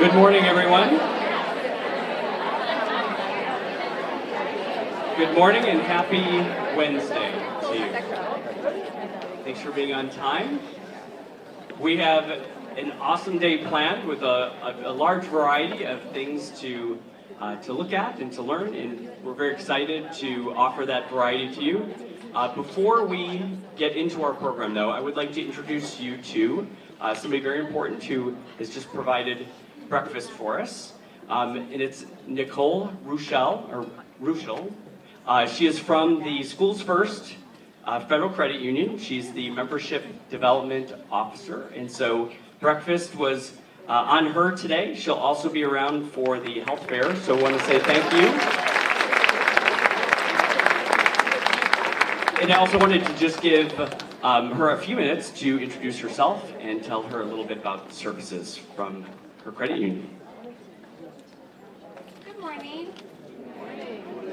Good morning, everyone. Good morning and happy Wednesday to you. Thanks for being on time. We have an awesome day planned with a large variety of things to look at and to learn, and we're very excited to offer that variety to you. Before we get into our program, though, I would like to introduce you to somebody very important who has just provided breakfast for us, and it's Nicole Ruschel. She is from the Schools First Federal Credit Union. She's the Membership Development Officer, and so breakfast was on her today. She'll also be around for the health fair, so I want to say thank you. And I also wanted to just give her a few minutes to introduce herself and tell her a little bit about the services from her credit union. Good morning.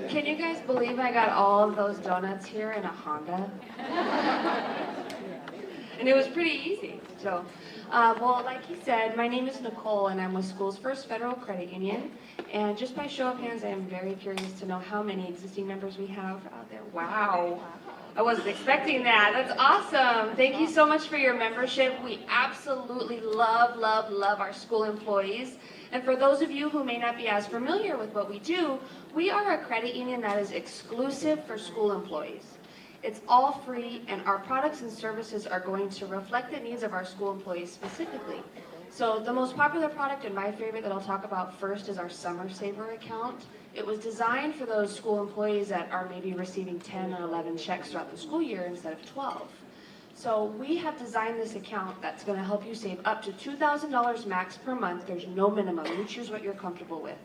Can you guys believe I got all of those donuts here in a Honda? And it was pretty easy. So, well, like he said, my name is Nicole and I'm with Schools First Federal Credit Union. And just by show of hands, I am very curious to know how many existing members we have out there. Wow. I wasn't expecting that. That's awesome. Thank you so much for your membership. We absolutely love our school employees. And for those of you who may not be as familiar with what we do, we are a credit union that is exclusive for school employees. It's all free, and our products and services are going to reflect the needs of our school employees specifically. So the most popular product and my favorite that I'll talk about first is our Summer Saver account. It was designed for those school employees that are maybe receiving 10 or 11 checks throughout the school year instead of 12. So we have designed this account that's going to help you save up to $2,000 max per month. There's no minimum. You choose what you're comfortable with.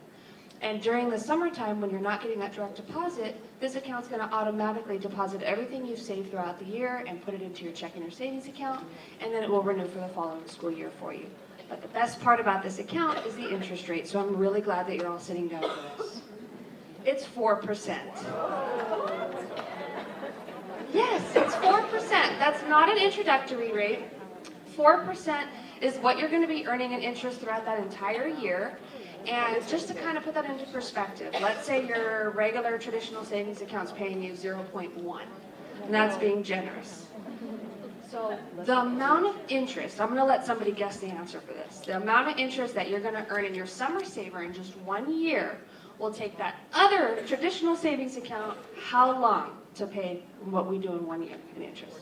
And during the summertime, when you're not getting that direct deposit, this account's going to automatically deposit everything you've saved throughout the year and put it into your checking or savings account, and then it will renew for the following school year for you. But the best part about this account is the interest rate, so I'm really glad that you're all sitting down for this. It's 4%. Yes, it's 4%. That's not an introductory rate. 4% is what you're going to be earning in interest throughout that entire year. And just to kind of put that into perspective, let's say your regular traditional savings account's paying you 0.1, and that's being generous. So the amount of interest, I'm going to let somebody guess the answer for this. The amount of interest that you're going to earn in your Summer Saver in just 1 year will take that other traditional savings account how long to pay what we do in 1 year in interest?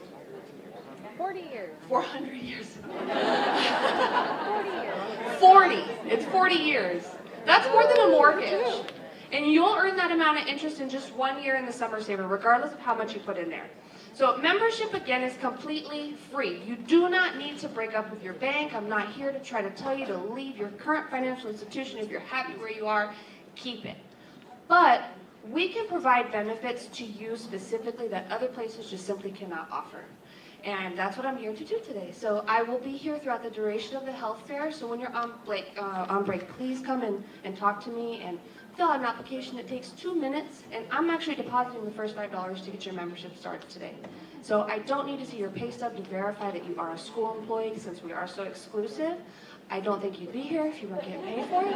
40 years. 400 years. 40 years. 40. It's 40 years. That's more than a mortgage. And you'll earn that amount of interest in just 1 year in the Summer Saver, regardless of how much you put in there. So membership, again, is completely free. You do not need to break up with your bank. I'm not here to try to tell you to leave your current financial institution. If you're happy where you are, keep it. But we can provide benefits to you specifically that other places just simply cannot offer. And that's what I'm here to do today. So I will be here throughout the duration of the health fair. So when you're on break, please come and talk to me and fill out an application. It takes 2 minutes, and I'm actually depositing the first $5 to get your membership started today. So I don't need to see your pay stub to verify that you are a school employee, since we are so exclusive. I don't think you'd be here if you weren't getting paid for it.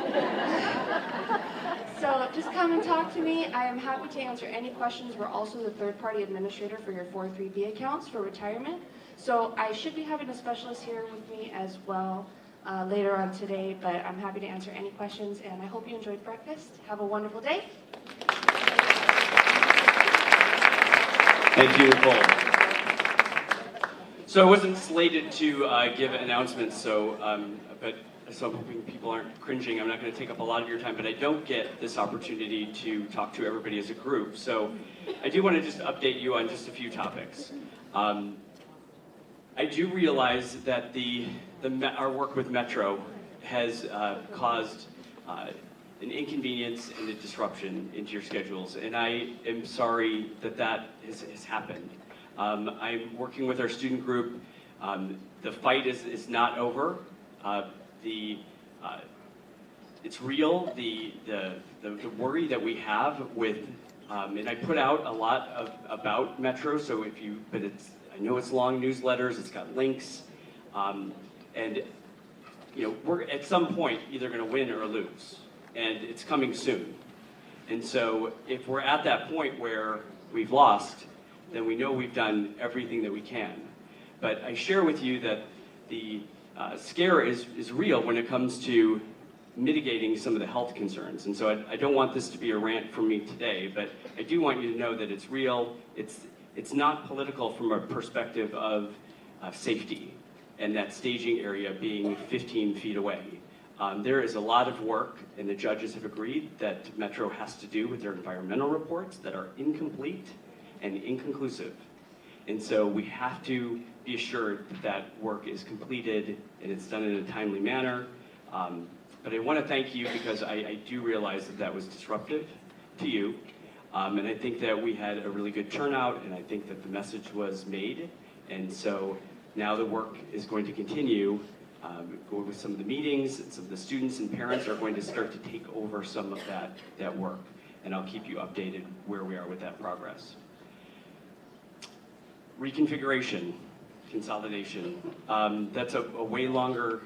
So just come and talk to me. I am happy to answer any questions. We're also the third-party administrator for your 403B accounts for retirement. So I should be having a specialist here with me as well later on today, but I'm happy to answer any questions, and I hope you enjoyed breakfast. Have a wonderful day. Thank you, Nicole. So I wasn't slated to give announcements, so I'm hoping people aren't cringing. I'm not going to take up a lot of your time, but I don't get this opportunity to talk to everybody as a group. So I do want to just update you on just a few topics. I do realize that our work with Metro has caused an inconvenience and a disruption into your schedules, and I am sorry that has happened. I'm working with our student group. The fight is not over. It's real. The worry that we have with, and I put out a lot about Metro. So I know it's long newsletters. It's got links, and we're at some point either going to win or lose, and it's coming soon. And so if we're at that point where we've lost, then we know we've done everything that we can. But I share with you that the scare is real when it comes to mitigating some of the health concerns. And so I don't want this to be a rant from me today, but I do want you to know that it's real. It's not political from a perspective of safety and that staging area being 15 feet away. There is a lot of work, and the judges have agreed that Metro has to do with their environmental reports that are incomplete and inconclusive. And so we have to be assured that that work is completed and it's done in a timely manner. But I want to thank you because I do realize that that was disruptive to you. And I think that we had a really good turnout, and I think that the message was made. And so now the work is going to continue. Go with some of the meetings, and some of the students and parents are going to start to take over some of that work. And I'll keep you updated where we are with that progress. Reconfiguration, consolidation. That's a way longer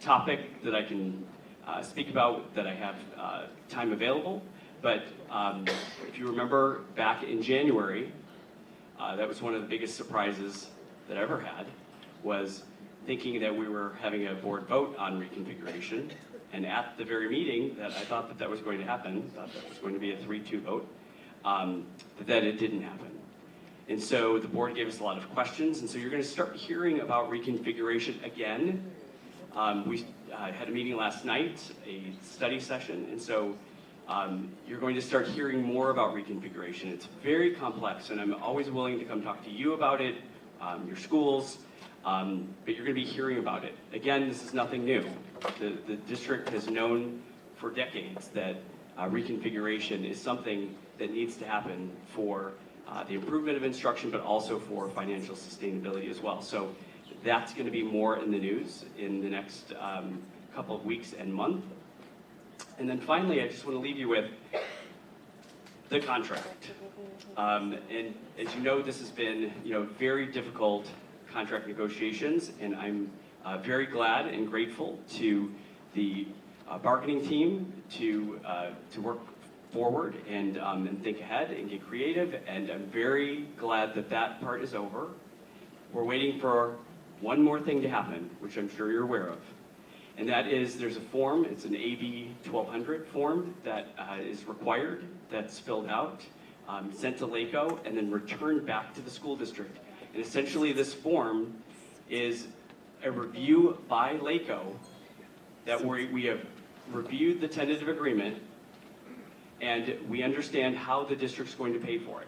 topic that I can speak about, that I have time available. But if you remember back in January, that was one of the biggest surprises that I ever had, was thinking that we were having a board vote on reconfiguration. And at the very meeting that I thought that was going to happen, thought that was going to be a 3-2 vote, that it didn't happen. And so the board gave us a lot of questions, and so you're going to start hearing about reconfiguration again. We had a meeting last night, a study session, and so you're going to start hearing more about reconfiguration. It's very complex, and I'm always willing to come talk to you about it, your schools, but you're going to be hearing about it. Again, this is nothing new. The district has known for decades that reconfiguration is something that needs to happen for the improvement of instruction, but also for financial sustainability as well. So that's going to be more in the news in the next couple of weeks and month. And then finally, I just want to leave you with the contract. And as you know, this has been very difficult contract negotiations, and I'm very glad and grateful to the bargaining team to work forward and think ahead and get creative, and I'm very glad that that part is over. We're waiting for one more thing to happen, which I'm sure you're aware of, and that is there's a form, it's an AB 1200 form that is required, that's filled out, sent to LACO, and then returned back to the school district. And essentially this form is a review by LACO that we have reviewed the tentative agreement, and we understand how the district's going to pay for it.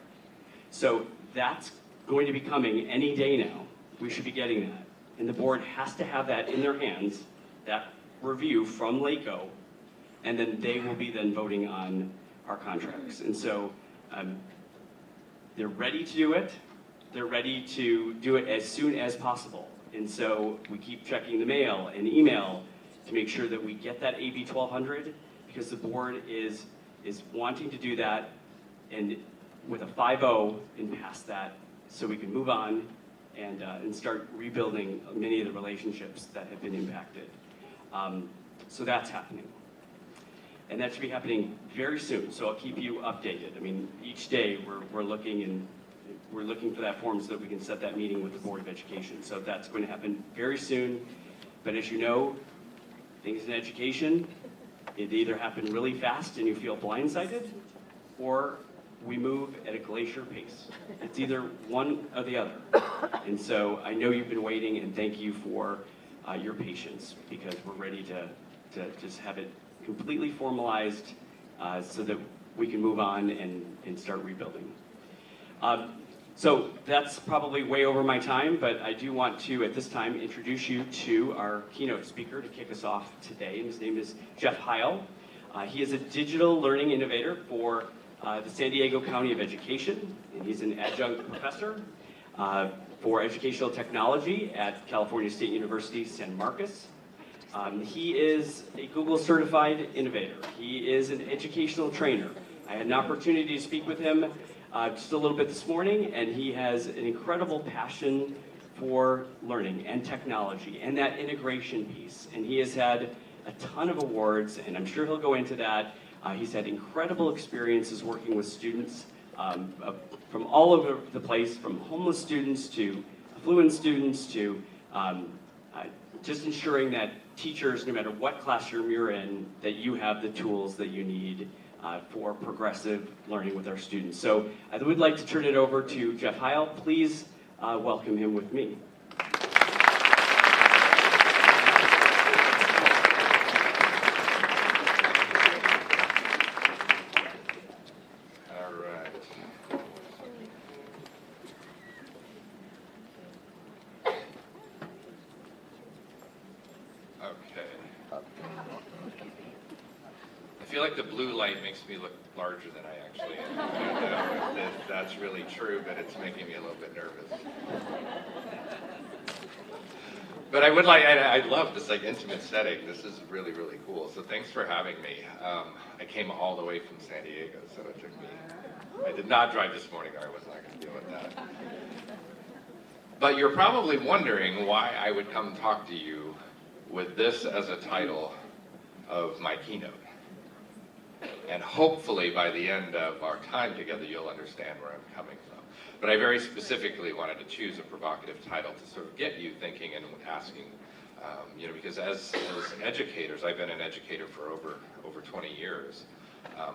So that's going to be coming any day now. We should be getting that. And the board has to have that in their hands, that review from LACO, and then they will be then voting on our contracts. And so they're ready to do it. They're ready to do it as soon as possible. And so we keep checking the mail and email to make sure that we get that AB 1200, because the board is wanting to do that and with a 5-0 and pass that, so we can move on and start rebuilding many of the relationships that have been impacted. So that's happening. And that should be happening very soon, so I'll keep you updated. I mean, each day we're looking for that form so that we can set that meeting with the Board of Education. So that's going to happen very soon. But as you know, things in education, it either happen really fast and you feel blindsided, or we move at a glacier pace. It's either one or the other. And so I know you've been waiting, and thank you for your patience, because we're ready to just have it completely formalized so that we can move on and start rebuilding. So that's probably way over my time, but I do want to, at this time, introduce you to our keynote speaker to kick us off today, and his name is Jeff Heil. He is a digital learning innovator for the San Diego County of Education, and he's an adjunct professor for educational technology at California State University, San Marcos. He is a Google certified innovator. He is an educational trainer. I had an opportunity to speak with him just a little bit this morning, and he has an incredible passion for learning and technology and that integration piece. And he has had a ton of awards, and I'm sure he'll go into that. He's had incredible experiences working with students from all over the place, from homeless students to affluent students to just ensuring that teachers, no matter what classroom you're in, that you have the tools that you need for progressive learning with our students. So I would like to turn it over to Jeff Heil. Please welcome him with me. I feel like the blue light makes me look larger than I actually am. I don't know if that's really true, but it's making me a little bit nervous. But I love this like intimate setting. This is really, really cool. So thanks for having me. I came all the way from San Diego, so it took me, I did not drive this morning or I was not going to deal with that. But you're probably wondering why I would come talk to you with this as a title of my keynote. And hopefully by the end of our time together, you'll understand where I'm coming from. But I very specifically wanted to choose a provocative title to sort of get you thinking and asking, because as educators, I've been an educator for over 20 years,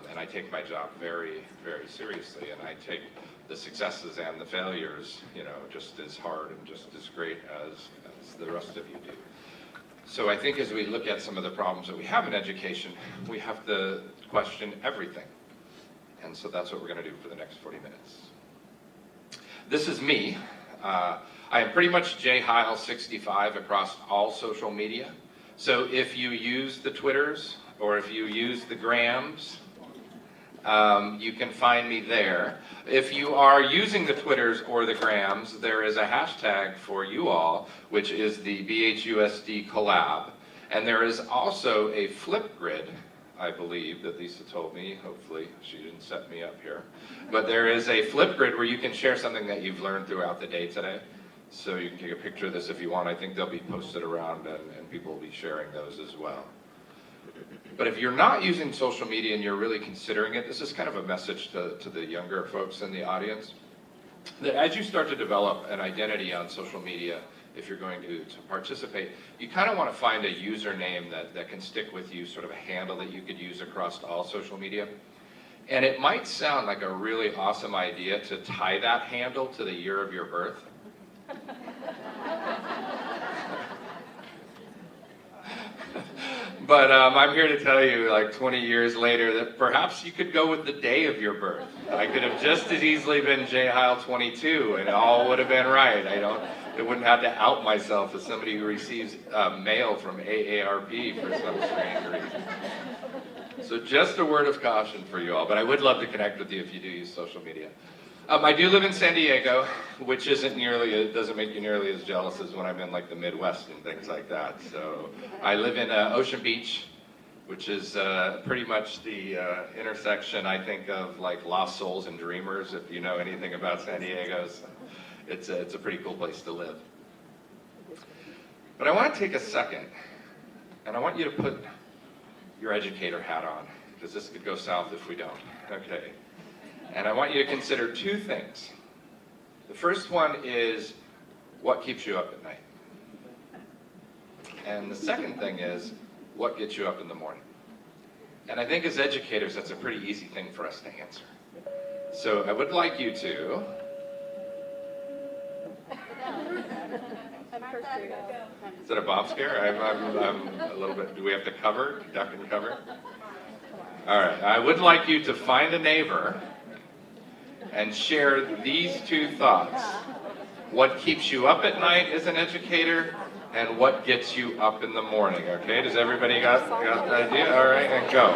and I take my job very, very seriously, and I take the successes and the failures, just as hard and just as great as the rest of you do. So I think as we look at some of the problems that we have in education, we have to question everything. And so that's what we're going to do for the next 40 minutes. This is me. I am pretty much jheil65 across all social media. So if you use the Twitters or if you use the Grams, you can find me there. If you are using the Twitters or the Grams, there is a hashtag for you all, which is the BHUSD collab. And there is also a Flipgrid, I believe, that Lisa told me. Hopefully she didn't set me up here. But there is a Flipgrid where you can share something that you've learned throughout the day today. So you can take a picture of this if you want. I think they'll be posted around and people will be sharing those as well. But if you're not using social media and you're really considering it, this is kind of a message to the younger folks in the audience, that as you start to develop an identity on social media, if you're going to participate, you kind of want to find a username that can stick with you, sort of a handle that you could use across all social media. And it might sound like a really awesome idea to tie that handle to the year of your birth. But I'm here to tell you, like 20 years later, that perhaps you could go with the day of your birth. I could have just as easily been jheil22 and it all would have been right. It wouldn't have to out myself as somebody who receives mail from AARP for some strange reason. So just a word of caution for you all, but I would love to connect with you if you do use social media. I do live in San Diego, which doesn't make you nearly as jealous as when I'm in like the Midwest and things like that. So I live in Ocean Beach, which is pretty much the intersection, I think, of like Lost Souls and Dreamers, if you know anything about San Diego. So it's a pretty cool place to live. But I want to take a second, and I want you to put your educator hat on, because this could go south if we don't. Okay. And I want you to consider two things. The first one is, what keeps you up at night? And the second thing is, what gets you up in the morning? And I think as educators, that's a pretty easy thing for us to answer. So I would like you to... Is that a Bob scare? I'm a little bit... Do we have to cover? Duck and cover? All right. I would like you to find a neighbor and share these two thoughts. What keeps you up at night as an educator, and what gets you up in the morning, okay? Does everybody got the idea? All right, and go.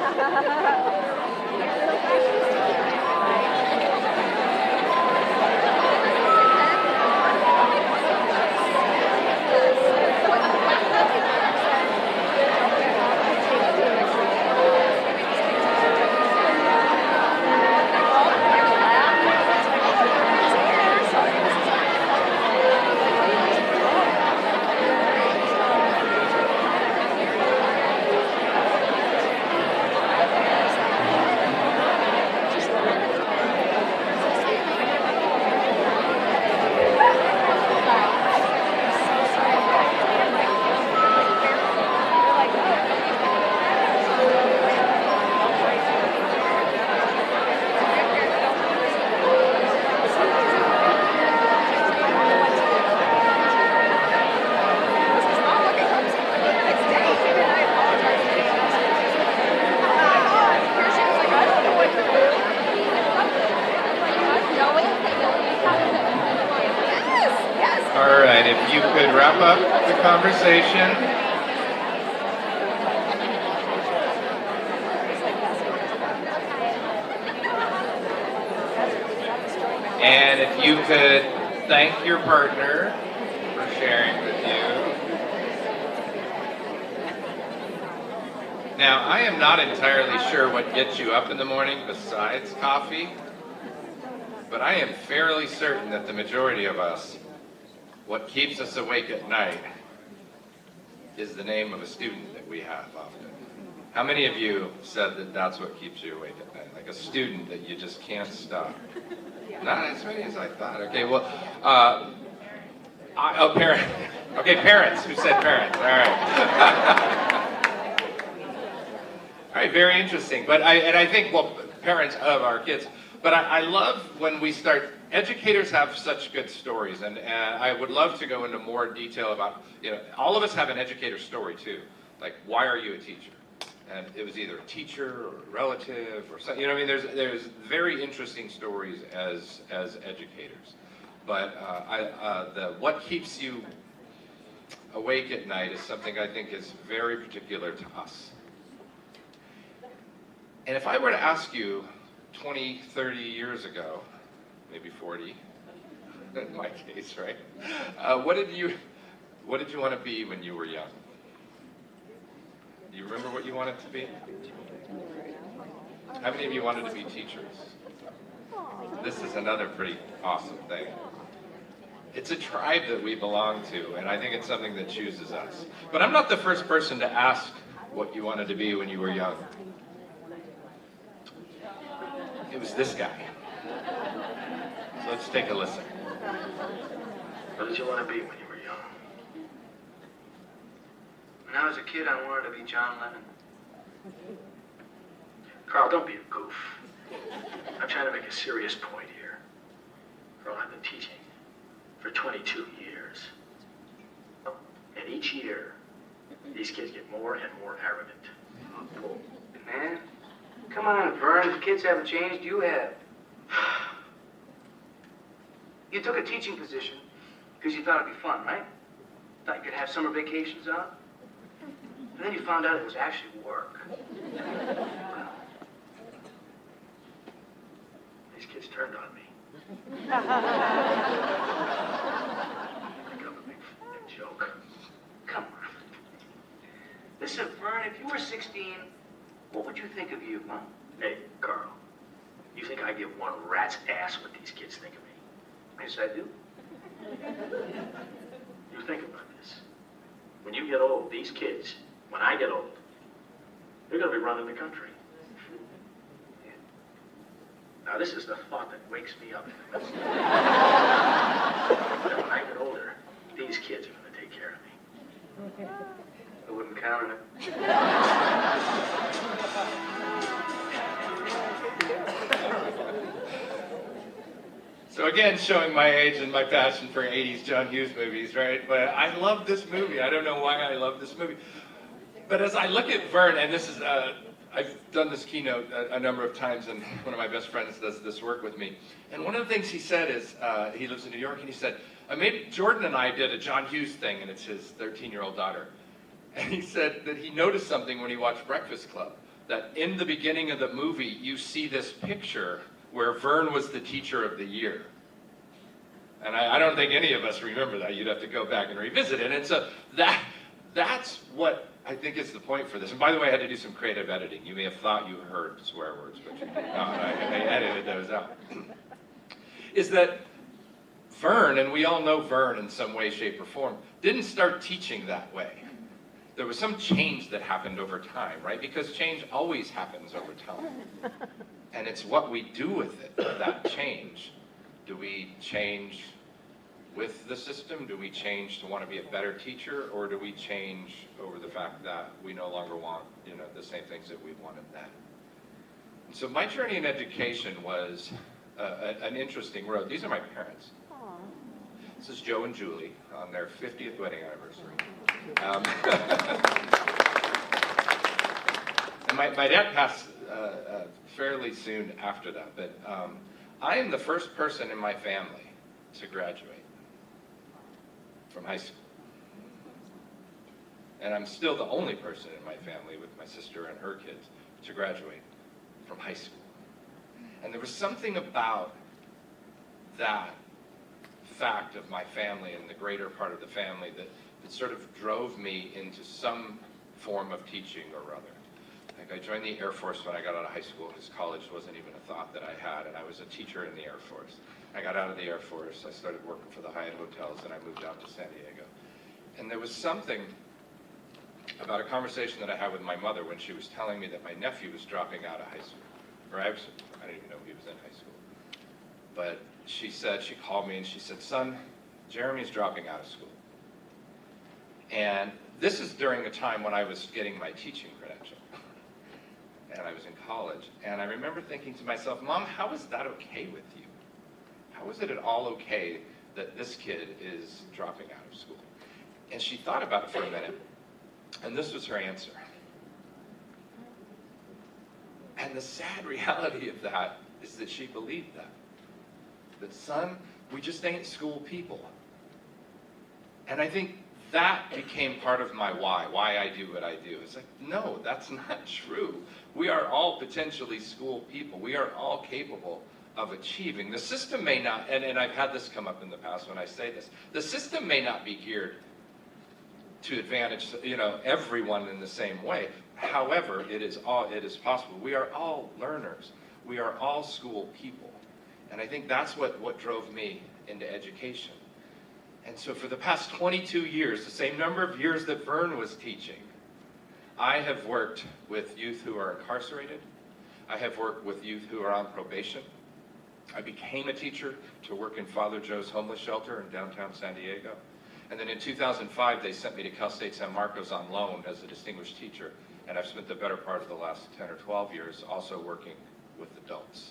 All right, if you could wrap up the conversation. And if you could thank your partner for sharing with you. Now, I am not entirely sure what gets you up in the morning besides coffee, but I am fairly certain that the majority of us, what keeps us awake at night is the name of a student that we have often. How many of you said that that's what keeps you awake at night? Like a student that you just can't stop? Not as many as I thought. Okay, well, parents. Okay, parents. Who said parents? All right. All right, very interesting. But I think, well, parents of our kids. But I love when we start. Educators have such good stories, and I would love to go into more detail about. All of us have an educator story too. Like, why are you a teacher? And it was either a teacher or a relative or something. I mean, there's very interesting stories as educators. But what keeps you awake at night is something I think is very particular to us. And if I were to ask you 20, 30 years ago, maybe 40, in my case, right? What did you want to be when you were young? Do you remember what you wanted to be? How many of you wanted to be teachers? This is another pretty awesome thing. It's a tribe that we belong to, and I think it's something that chooses us. But I'm not the first person to ask what you wanted to be when you were young. It was this guy. So let's take a listen. What did you want to be when you were young? When I was a kid, I wanted to be John Lennon. Carl, don't be a goof. I'm trying to make a serious point here. Carl, I've been teaching for 22 years. And each year, these kids get more and more arrogant. Man, come on, Vern. The kids haven't changed. You have. You took a teaching position because you thought it'd be fun, right? Thought you could have summer vacations on? And then you found out it was actually work. Well, these kids turned on me. I think I'm a big joke. Come on. Listen, Vern, if you were 16, what would you think of you, huh? Hey, Carl, you think I give one rat's ass what these kids think of me? Yes, I do. You think about this. When you get old, these kids, when I get old, they're going to be running the country. Yeah. Now, this is the thought that wakes me up. That when I get older, these kids are going to take care of me. I wouldn't count on it. So again, showing my age and my passion for 80s John Hughes movies, right? But I love this movie. I don't know why I love this movie. But as I look at Vern, and this is, I've done this keynote a number of times, and one of my best friends does this work with me. And one of the things he said is, he lives in New York, and he said, Jordan and I did a John Hughes thing, and it's his 13-year-old daughter. And he said that he noticed something when he watched Breakfast Club, that in the beginning of the movie, you see this picture where Vern was the teacher of the year. And I don't think any of us remember that. You'd have to go back and revisit it. And so that's what I think is the point for this. And by the way, I had to do some creative editing. You may have thought you heard swear words, but you did not. I edited those out. Is that Vern, and we all know Vern in some way, shape, or form, didn't start teaching that way. There was some change that happened over time, right? Because change always happens over time. And it's what we do with it, that change. Do we change with the system? Do we change to want to be a better teacher? Or do we change over the fact that we no longer want, the same things that we wanted then? And so my journey in education was an interesting road. These are my parents. This is Joe and Julie on their 50th wedding anniversary. And my dad passed fairly soon after that, but I am the first person in my family to graduate. from high school. And I'm still the only person in my family, with my sister and her kids, to graduate from high school. And there was something about that fact of my family and the greater part of the family that sort of drove me into some form of teaching or other. Like, I joined the Air Force when I got out of high school, because college wasn't even a thought that I had, and I was a teacher in the Air Force. I got out of the Air Force, I started working for the Hyatt hotels, and I moved out to San Diego. And there was something about a conversation that I had with my mother when she was telling me that my nephew was dropping out of high school. Or I didn't even know he was in high school. But she called me and she said, "Son, Jeremy's dropping out of school." And this is during a time when I was getting my teaching credential. And I was in college. And I remember thinking to myself, "Mom, how is that okay with you? How is it at all okay that this kid is dropping out of school?" And she thought about it for a minute. And this was her answer. And the sad reality of that is that she believed that. That, son, we just ain't school people. And I think that became part of my why I do what I do. It's like, no, that's not true. We are all potentially school people. We are all capable of achieving. The system may not, and I've had this come up in the past when I say this, the system may not be geared to advantage, everyone in the same way. However, it is possible. We are all learners. We are all school people. And I think that's what drove me into education. And so for the past 22 years, the same number of years that Vern was teaching, I have worked with youth who are incarcerated. I have worked with youth who are on probation. I became a teacher to work in Father Joe's homeless shelter in downtown San Diego. And then in 2005, they sent me to Cal State San Marcos on loan as a distinguished teacher. And I've spent the better part of the last 10 or 12 years also working with adults.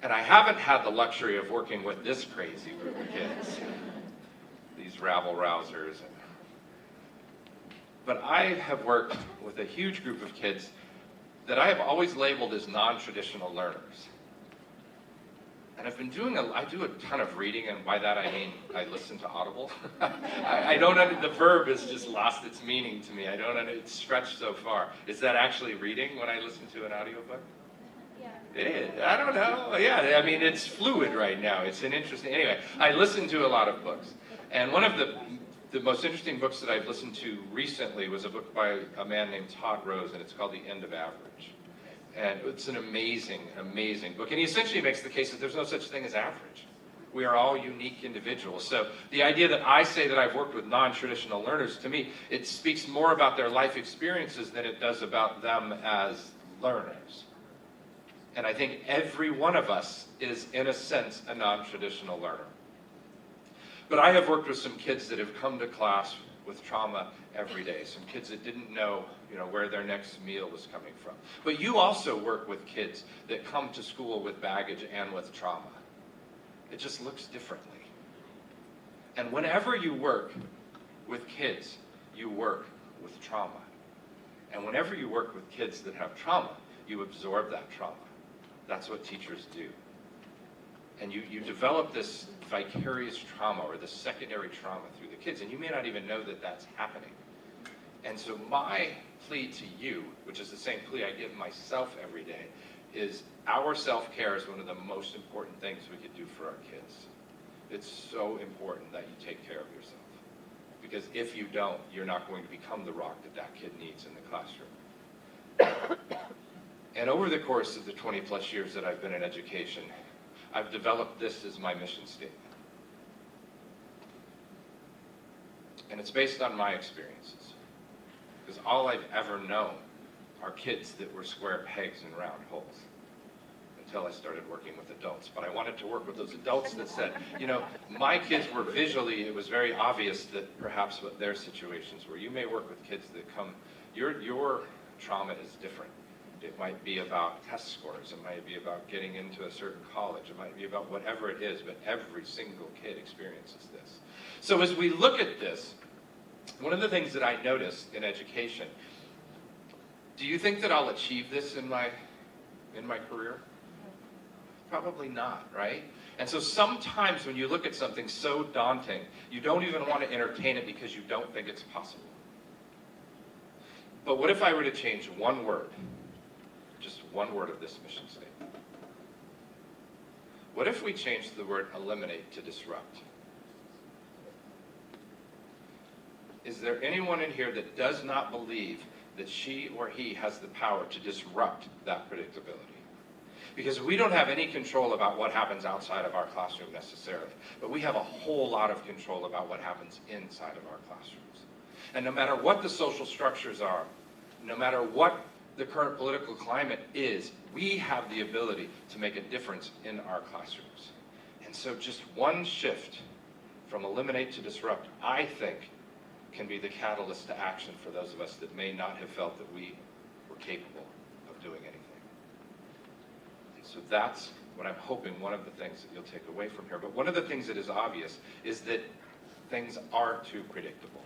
And I haven't had the luxury of working with this crazy group of kids, these rabble-rousers. But I have worked with a huge group of kids that I have always labeled as non-traditional learners. And I've been I do a ton of reading, and by that I mean I listen to Audible. I don't the verb has just lost its meaning to me. It's stretched so far. Is that actually reading when I listen to an audiobook? Yeah. It is. I don't know. Yeah, I mean, it's fluid right now. It's an interesting, anyway, I listen to a lot of books. And one of the most interesting books that I've listened to recently was a book by a man named Todd Rose, and it's called The End of Average. And it's an amazing, amazing book. And he essentially makes the case that there's no such thing as average. We are all unique individuals. So the idea that I say that I've worked with non-traditional learners, to me, it speaks more about their life experiences than it does about them as learners. And I think every one of us is, in a sense, a non-traditional learner. But I have worked with some kids that have come to class with trauma every day, some kids that didn't know, where their next meal was coming from. But you also work with kids that come to school with baggage and with trauma. It just looks differently. And whenever you work with kids, you work with trauma. And whenever you work with kids that have trauma, you absorb that trauma. That's what teachers do. And you develop this vicarious trauma or this secondary trauma through the kids, and you may not even know that that's happening. And so my plea to you, which is the same plea I give myself every day, is our self-care is one of the most important things we could do for our kids. It's so important that you take care of yourself. Because if you don't, you're not going to become the rock that kid needs in the classroom. And over the course of the 20 plus years that I've been in education, I've developed this as my mission statement. And it's based on my experiences. Because all I've ever known are kids that were square pegs in round holes. Until I started working with adults. But I wanted to work with those adults that said, my kids were visually, it was very obvious that perhaps what their situations were. You may work with kids that come, your trauma is different. It might be about test scores. It might be about getting into a certain college. It might be about whatever it is, but every single kid experiences this. So as we look at this, one of the things that I noticed in education, do you think that I'll achieve this in my career? Probably not, right? And so sometimes when you look at something so daunting, you don't even want to entertain it because you don't think it's possible. But what if I were to change one word, just one word of this mission statement? What if we changed the word eliminate to disrupt? Is there anyone in here that does not believe that she or he has the power to disrupt that predictability? Because we don't have any control about what happens outside of our classroom necessarily, but we have a whole lot of control about what happens inside of our classrooms. And no matter what the social structures are, no matter what the current political climate is, we have the ability to make a difference in our classrooms. And so just one shift from eliminate to disrupt, I think, can be the catalyst to action for those of us that may not have felt that we were capable of doing anything. And so that's what I'm hoping, one of the things that you'll take away from here. But one of the things that is obvious is that things are too predictable.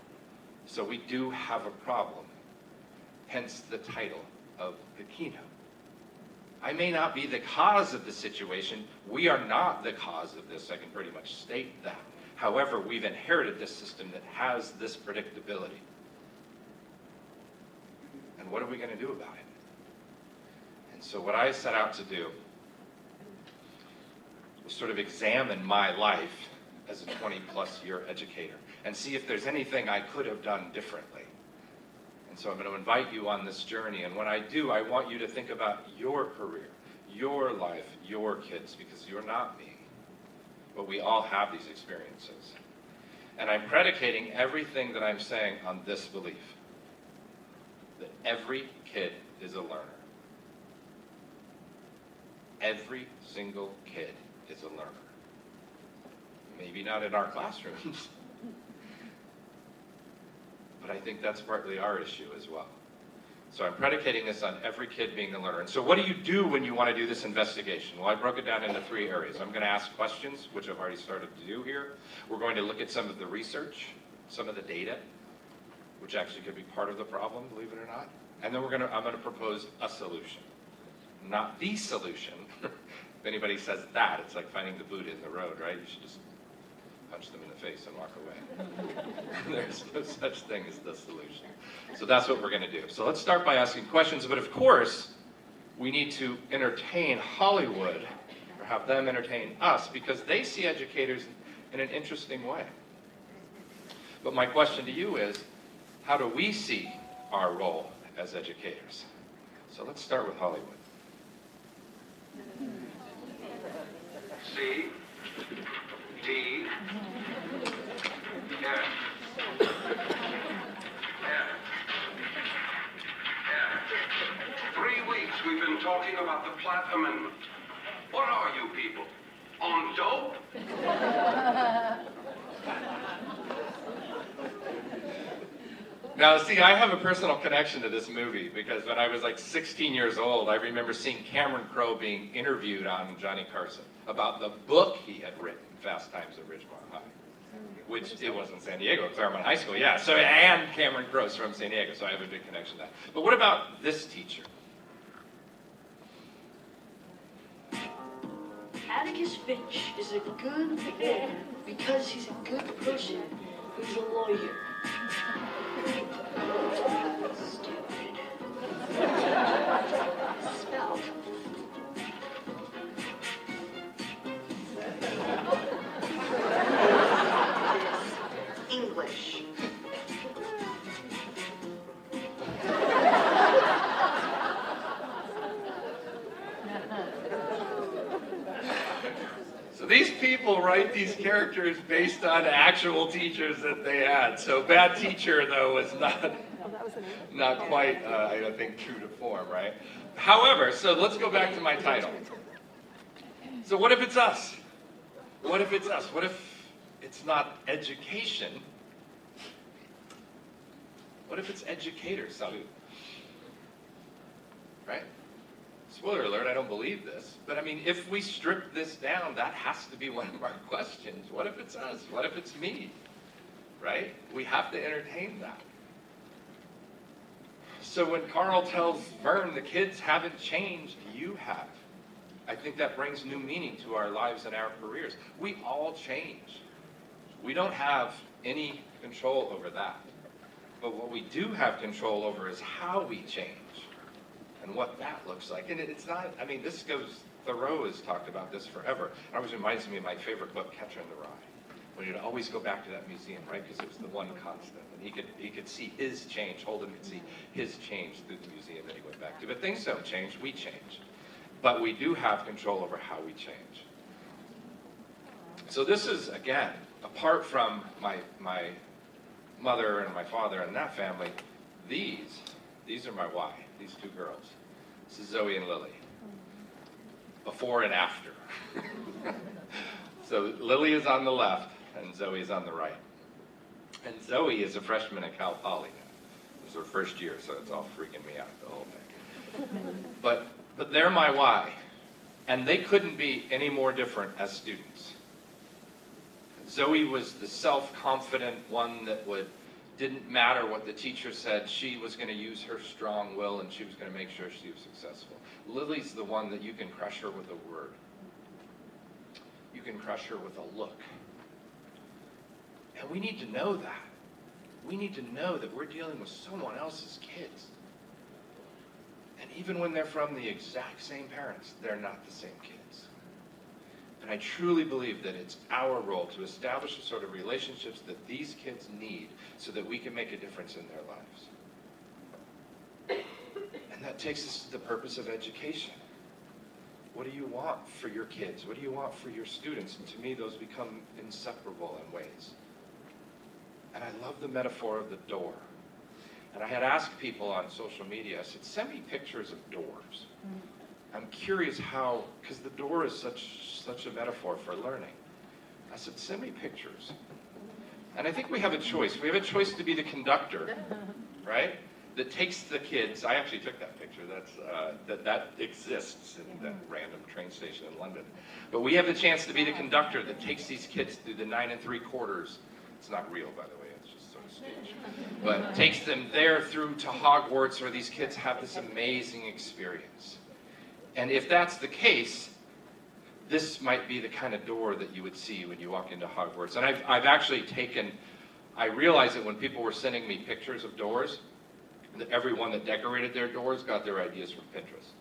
So we do have a problem, hence the title of the keynote. I may not be the cause of the situation. We are not the cause of this. I can pretty much state that. However, we've inherited this system that has this predictability. And what are we going to do about it? And so what I set out to do was sort of examine my life as a 20-plus year educator and see if there's anything I could have done differently. And so I'm going to invite you on this journey. And when I do, I want you to think about your career, your life, your kids, because you're not me. But we all have these experiences. And I'm predicating everything that I'm saying on this belief, that every kid is a learner. Every single kid is a learner. Maybe not in our classrooms, but I think that's partly our issue as well. So I'm predicating this on every kid being a learner. And so what do you do when you want to do this investigation? Well, I broke it down into 3 areas. I'm going to ask questions, which I've already started to do here. We're going to look at some of the research, some of the data, which actually could be part of the problem, believe it or not. And then I'm going to propose a solution. Not the solution. If anybody says that, it's like finding the Buddha in the road, right? You should just punch them in the face and walk away. There's no such thing as the solution. So that's what we're going to do. So let's start by asking questions. But of course, we need to entertain Hollywood, or have them entertain us, because they see educators in an interesting way. But my question to you is, how do we see our role as educators? So let's start with Hollywood. C, D, F, F, F. 3 weeks we've been talking about the Platt Amendment. What are you people? On dope? Now, see, I have a personal connection to this movie because when I was like 16 years old, I remember seeing Cameron Crowe being interviewed on Johnny Carson about the book he had written, Fast Times at Ridgemont High, which it was in San Diego, Claremont High School, yeah. So, and Cameron Crowe's from San Diego, so I have a big connection to that. But what about this teacher? Atticus Finch is a good man because he's a good person who's a lawyer. Stupid. Spell. English. So these people write these characters based on actual teachers that they had. So bad teacher, though, was not quite, I don't think, true to form, right? However, so let's go back to my title. So what if it's us? What if it's us? What if it's not education? What if it's educators? Right? Spoiler alert, I don't believe this. But I mean, if we strip this down, that has to be one of our questions. What if it's us? What if it's me? Right? We have to entertain that. So when Carl tells Vern the kids haven't changed, you have. I think that brings new meaning to our lives and our careers. We all change. We don't have any control over that. But what we do have control over is how we change and what that looks like. And it's not, I mean, this goes, Thoreau has talked about this forever. It always reminds me of my favorite book, Catcher in the Rye, when you'd always go back to that museum, right? Because it was the one constant. And he could see his change. Holden could see his change through the museum that he went back to. But things don't change, we change. But we do have control over how we change. So this is, again, apart from my mother and my father and that family, these are my why, these two girls. This is Zoe and Lily. Before and after. So Lily is on the left and Zoe is on the right. And Zoe is a freshman at Cal Poly now. It was her first year, so it's all freaking me out, the whole thing. But they're my why. And they couldn't be any more different as students. Zoe was the self-confident one that didn't matter what the teacher said, she was going to use her strong will and she was going to make sure she was successful. Lily's the one that you can crush her with a word. You can crush her with a look. And we need to know that. We need to know that we're dealing with someone else's kids. And even when they're from the exact same parents, they're not the same kids. And I truly believe that it's our role to establish the sort of relationships that these kids need so that we can make a difference in their lives. And that takes us to the purpose of education. What do you want for your kids? What do you want for your students? And to me, those become inseparable in ways. And I love the metaphor of the door. And I had asked people on social media, I said, send me pictures of doors. I'm curious how, because the door is such a metaphor for learning. I said, send me pictures. And I think we have a choice. We have a choice to be the conductor, right? That takes the kids. I actually took that picture. That exists in that random train station in London. But we have the chance to be the conductor that takes these kids through the 9 3/4. It's not real, by the way. It's just sort of staged. But takes them there through to Hogwarts, where these kids have this amazing experience. And if that's the case, this might be the kind of door that you would see when you walk into Hogwarts. And I've actually I realized that when people were sending me pictures of doors, that everyone that decorated their doors got their ideas from Pinterest.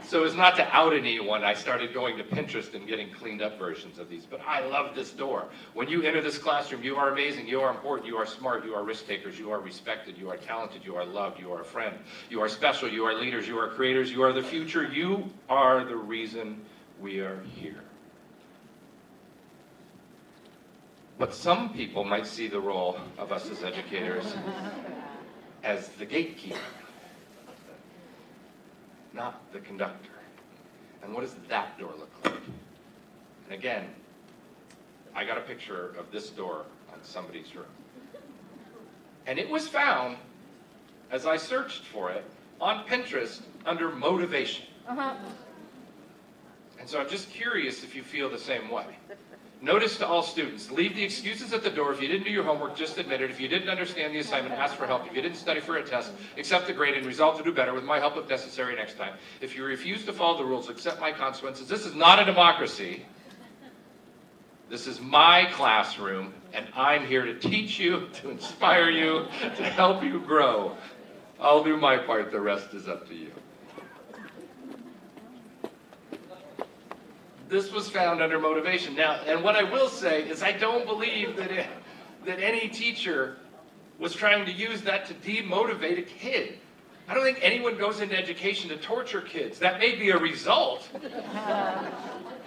So as not to out anyone, I started going to Pinterest and getting cleaned up versions of these. But I love this door. When you enter this classroom, you are amazing, you are important, you are smart, you are risk takers, you are respected, you are talented, you are loved, you are a friend, you are special, you are leaders, you are creators, you are the future, you are the reason we are here. But some people might see the role of us as educators as the gatekeeper, not the conductor. And what does that door look like? And again, I got a picture of this door on somebody's room. And it was found, as I searched for it, on Pinterest under motivation. And so I'm just curious if you feel the same way. Notice to all students, leave the excuses at the door. If you didn't do your homework, just admit it. If you didn't understand the assignment, ask for help. If you didn't study for a test, accept the grade and resolve to do better with my help if necessary next time. If you refuse to follow the rules, accept my consequences. This is not a democracy. This is my classroom, and I'm here to teach you, to inspire you, to help you grow. I'll do my part. The rest is up to you. This was found under motivation. Now, and what I will say is I don't believe that any teacher was trying to use that to demotivate a kid. I don't think anyone goes into education to torture kids. That may be a result,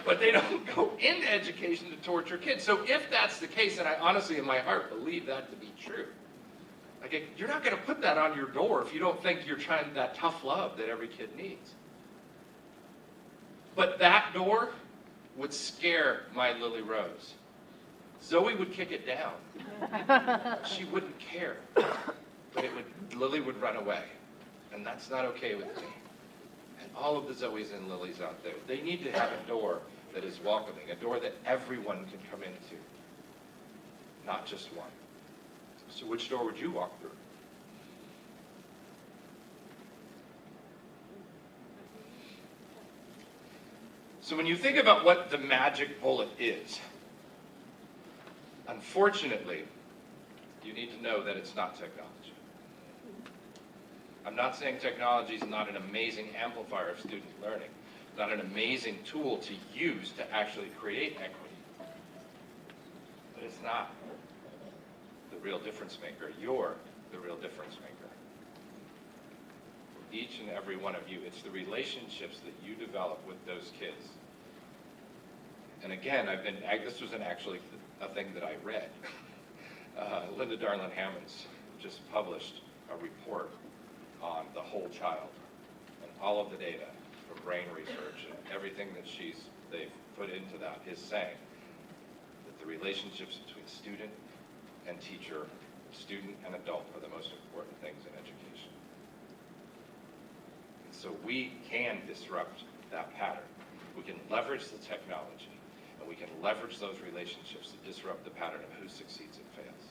but they don't go into education to torture kids. So if that's the case, and I honestly in my heart believe that to be true, like, you're not going to put that on your door if you don't think you're trying that tough love that every kid needs. But that door would scare my Lily Rose. Zoe would kick it down. She wouldn't care. But Lily would run away. And that's not okay with me. And all of the Zoes and Lilies out there, they need to have a door that is welcoming, a door that everyone can come into, not just one. So which door would you walk through? So when you think about what the magic bullet is, unfortunately, you need to know that it's not technology. I'm not saying technology is not an amazing amplifier of student learning, not an amazing tool to use to actually create equity, but it's not the real difference maker. You're the real difference maker. Each and every one of you, it's the relationships that you develop with those kids. And again, this was actually a thing that I read. Linda Darlin Hammonds just published a report on the whole child and all of the data from brain research and everything that they've put into that is saying that the relationships between student and teacher, student and adult are the most important things in education. And so we can disrupt that pattern. We can leverage the technology and we can leverage those relationships to disrupt the pattern of who succeeds and fails.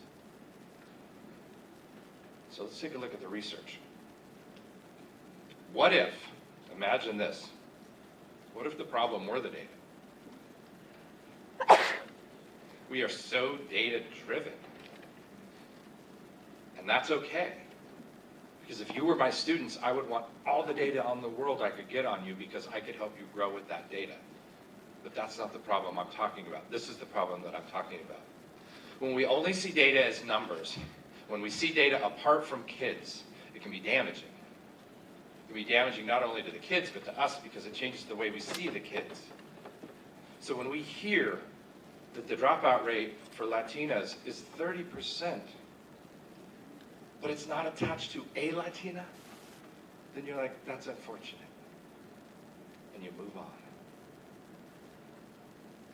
So let's take a look at the research. What if, imagine this, what if the problem were the data? We are so data-driven. And that's okay. Because if you were my students, I would want all the data on the world I could get on you because I could help you grow with that data. But that's not the problem I'm talking about. This is the problem that I'm talking about. When we only see data as numbers, when we see data apart from kids, it can be damaging. It can be damaging not only to the kids, but to us because it changes the way we see the kids. So when we hear that the dropout rate for Latinas is 30%, but it's not attached to a Latina, then you're like, that's unfortunate. And you move on.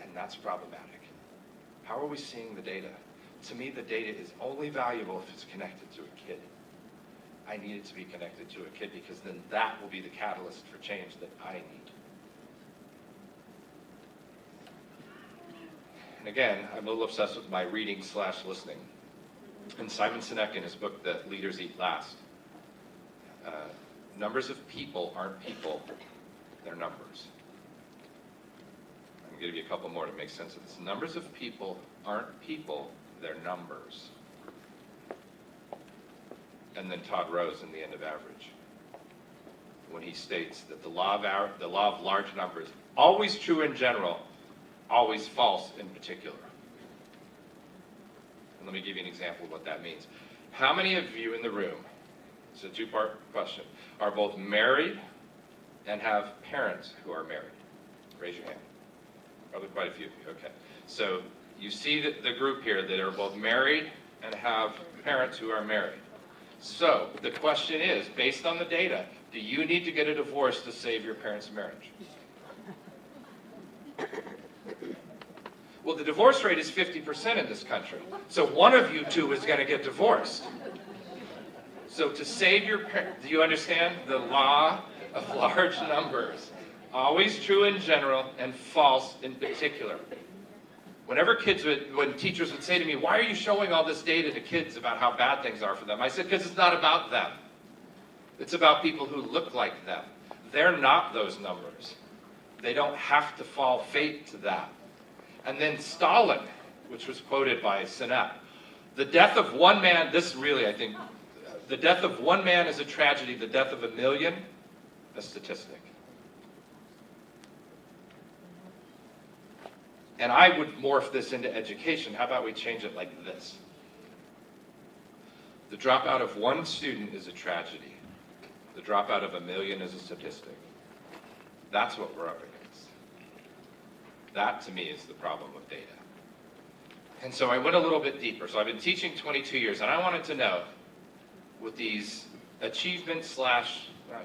And that's problematic. How are we seeing the data? To me, the data is only valuable if it's connected to a kid. I need it to be connected to a kid because then that will be the catalyst for change that I need. And again, I'm a little obsessed with my reading/listening. And Simon Sinek in his book, The Leaders Eat Last, numbers of people aren't people, they're numbers. I'm going to give you a couple more to make sense of this. Numbers of people aren't people, they're numbers. And then Todd Rose in The End of Average, when he states that the law of large numbers, always true in general, always false in particular. And let me give you an example of what that means. How many of you in the room, it's a two-part question, are both married and have parents who are married? Raise your hand. Probably quite a few of you, okay. So you see the group here that are both married and have parents who are married. So the question is, based on the data, do you need to get a divorce to save your parents' marriage? Well, the divorce rate is 50% in this country. So one of you two is going to get divorced. So to save your parents, do you understand the law of large numbers? Always true in general and false in particular. Whenever when teachers would say to me, why are you showing all this data to kids about how bad things are for them? I said, because it's not about them. It's about people who look like them. They're not those numbers. They don't have to fall fate to that. And then Stalin, which was quoted by Sinek, the death of one man, this really, I think, the death of one man is a tragedy, the death of a million, a statistic. And I would morph this into education. How about we change it like this? The dropout of one student is a tragedy. The dropout of a million is a statistic. That's what we're up against. That, to me, is the problem with data. And so I went a little bit deeper. So I've been teaching 22 years, and I wanted to know, with these achievement / not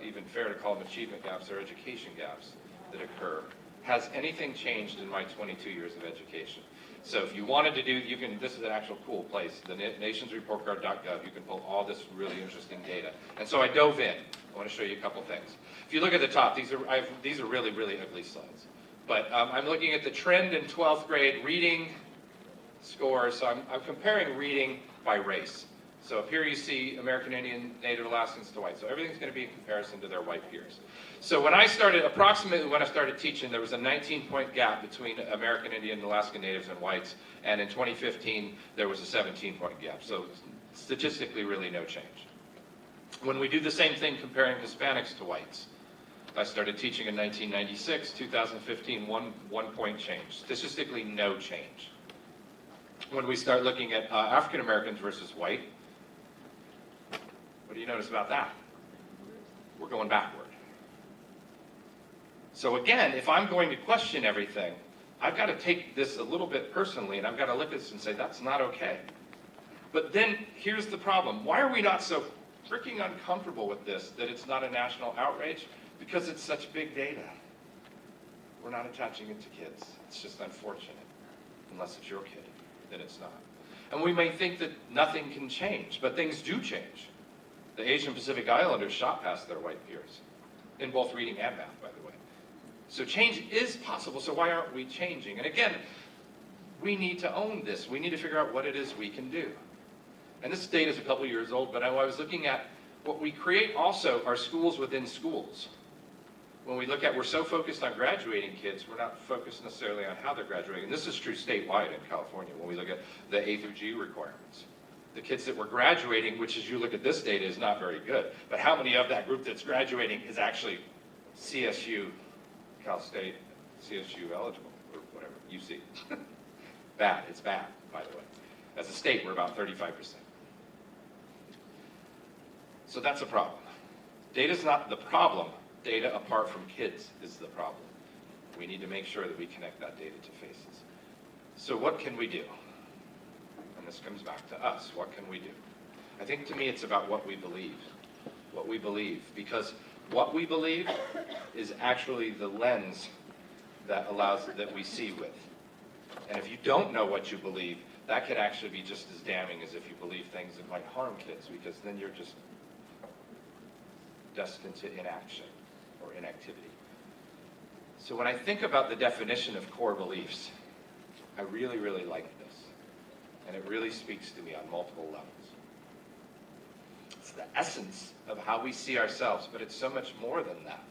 even fair to call them achievement gaps, or education gaps that occur, has anything changed in my 22 years of education? So if you wanted to do, this is an actual cool place, the nationsreportcard.gov, you can pull all this really interesting data. And so I dove in. I want to show you a couple things. If you look at the top, these are really, really ugly slides. But I'm looking at the trend in 12th grade reading scores. So I'm comparing reading by race. So up here you see American Indian, Native Alaskans to white. So everything's going to be in comparison to their white peers. So when I started, approximately when I started teaching, there was a 19-point gap between American Indian, Alaskan Natives, and whites. And in 2015, there was a 17-point gap. So statistically, really no change. When we do the same thing comparing Hispanics to whites, I started teaching in 1996, 2015, one point change. Statistically, no change. When we start looking at African Americans versus white, what do you notice about that? We're going backward. So again, if I'm going to question everything, I've got to take this a little bit personally, and I've got to look at this and say, that's not okay. But then here's the problem. Why are we not so freaking uncomfortable with this, that it's not a national outrage? Because it's such big data. We're not attaching it to kids. It's just unfortunate. Unless it's your kid, then it's not. And we may think that nothing can change, but things do change. The Asian Pacific Islanders shot past their white peers, in both reading and math, by the way. So change is possible, so why aren't we changing? And again, we need to own this. We need to figure out what it is we can do. And this data is a couple years old, but I was looking at what we create also are schools within schools. When we look at, we're so focused on graduating kids, we're not focused necessarily on how they're graduating. And this is true statewide in California when we look at the A through G requirements. The kids that were graduating, which as you look at this data is not very good, but how many of that group that's graduating is actually CSU, Cal State, CSU eligible, or whatever, UC. Bad, it's bad, by the way. As a state, we're about 35%. So that's a problem. Data's not the problem. Data apart from kids is the problem. We need to make sure that we connect that data to faces. So what can we do? And this comes back to us. What can we do? I think to me it's about what we believe. What we believe. Because what we believe is actually the lens that allows that we see with. And if you don't know what you believe, that could actually be just as damning as if you believe things that might harm kids, because then you're just destined to inaction or inactivity. So when I think about the definition of core beliefs, I really, really like this. And it really speaks to me on multiple levels. It's the essence of how we see ourselves, but it's so much more than that.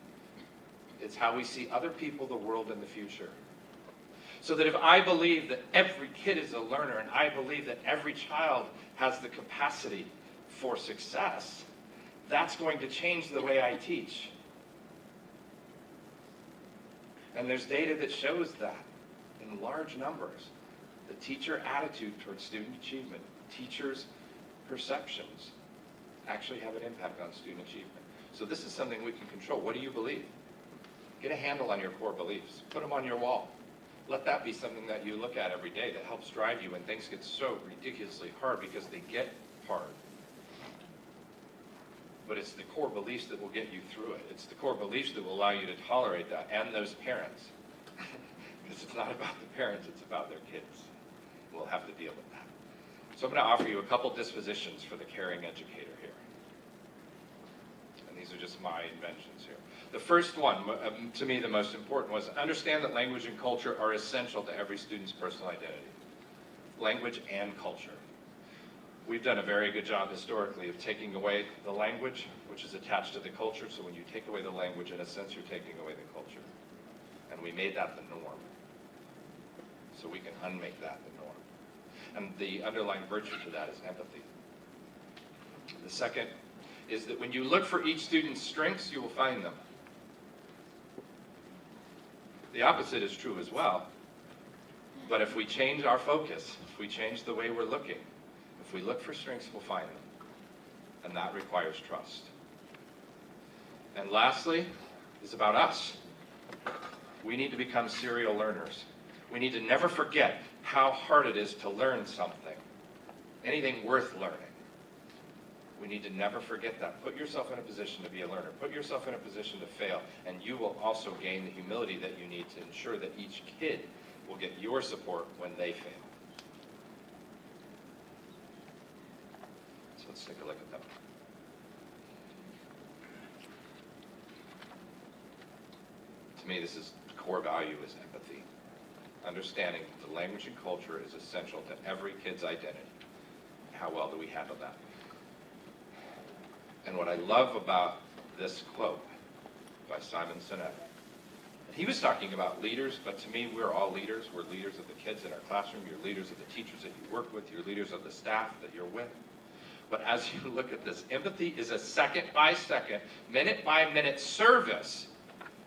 It's how we see other people, the world, and the future. So that if I believe that every kid is a learner, and I believe that every child has the capacity for success, that's going to change the way I teach. And there's data that shows that in large numbers. The teacher attitude towards student achievement, teachers' perceptions actually have an impact on student achievement. So this is something we can control. What do you believe? Get a handle on your core beliefs. Put them on your wall. Let that be something that you look at every day that helps drive you when things get so ridiculously hard, because they get hard. But it's the core beliefs that will get you through it. It's the core beliefs that will allow you to tolerate that, and those parents. Because it's not about the parents, it's about their kids. We'll have to deal with that. So I'm going to offer you a couple dispositions for the caring educator here. And these are just my inventions here. The first one, to me the most important, was understand that language and culture are essential to every student's personal identity. Language and culture. We've done a very good job historically of taking away the language, which is attached to the culture. So when you take away the language, in a sense, you're taking away the culture. And we made that the norm. So we can unmake that the norm. And the underlying virtue to that is empathy. The second is that when you look for each student's strengths, you will find them. The opposite is true as well. But if we change our focus, if we change the way we're looking, if we look for strengths, we'll find them. And that requires trust. And lastly, is about us. We need to become serial learners. We need to never forget how hard it is to learn something, anything worth learning. We need to never forget that. Put yourself in a position to be a learner. Put yourself in a position to fail, and you will also gain the humility that you need to ensure that each kid will get your support when they fail. So let's take a look at them. To me, this is the core value is empathy. Understanding that the language and culture is essential to every kid's identity. How well do we handle that? And what I love about this quote by Simon Sinek, he was talking about leaders, but to me, we're all leaders. We're leaders of the kids in our classroom. You're leaders of the teachers that you work with. You're leaders of the staff that you're with. But as you look at this, empathy is a second-by-second, minute-by-minute service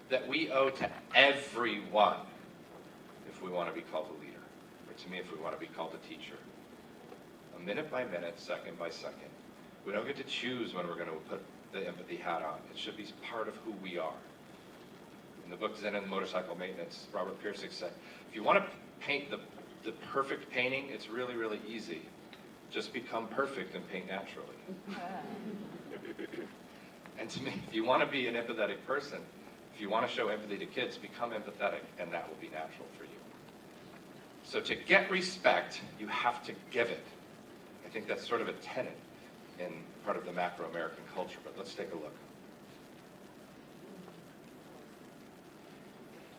that we owe to everyone if we want to be called a leader, or to me, if we want to be called a teacher. A minute-by-minute, second-by-second. We don't get to choose when we're going to put the empathy hat on. It should be part of who we are. In the book Zen and Motorcycle Maintenance, Robert Pirsig said, if you want to paint the perfect painting, it's really, really easy. Just become perfect and paint naturally. And to me, if you want to be an empathetic person, if you want to show empathy to kids, become empathetic, and that will be natural for you. So to get respect, you have to give it. I think that's sort of a tenet in part of the macro-American culture, but let's take a look.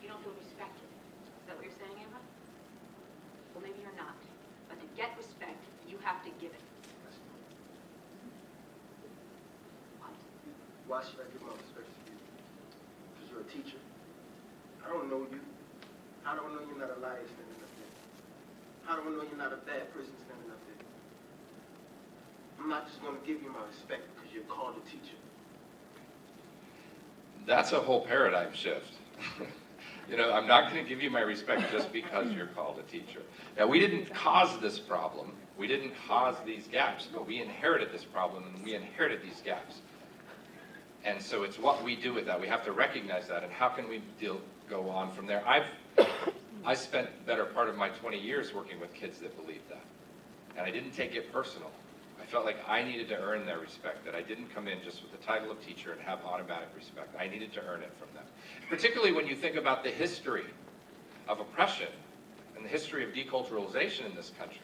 You don't feel respected. Is that what you're saying, Ava? Well, maybe you're not. But to get respect, you have to give it. What? Why should I give my respect to you? Because you're a teacher. I don't know you. How do I know you're not a liar standing up there? How do I know you're not a bad person standing up there? I'm not just going to give you my respect because you're called a teacher. That's a whole paradigm shift. You know, I'm not going to give you my respect just because you're called a teacher. Now, we didn't cause this problem. We didn't cause these gaps, but we inherited this problem and we inherited these gaps. And so it's what we do with that. We have to recognize that, and how can we go on from there? I spent the better part of my 20 years working with kids that believed that. And I didn't take it personal. I felt like I needed to earn their respect, that I didn't come in just with the title of teacher and have automatic respect. I needed to earn it from them. Particularly when you think about the history of oppression and the history of deculturalization in this country.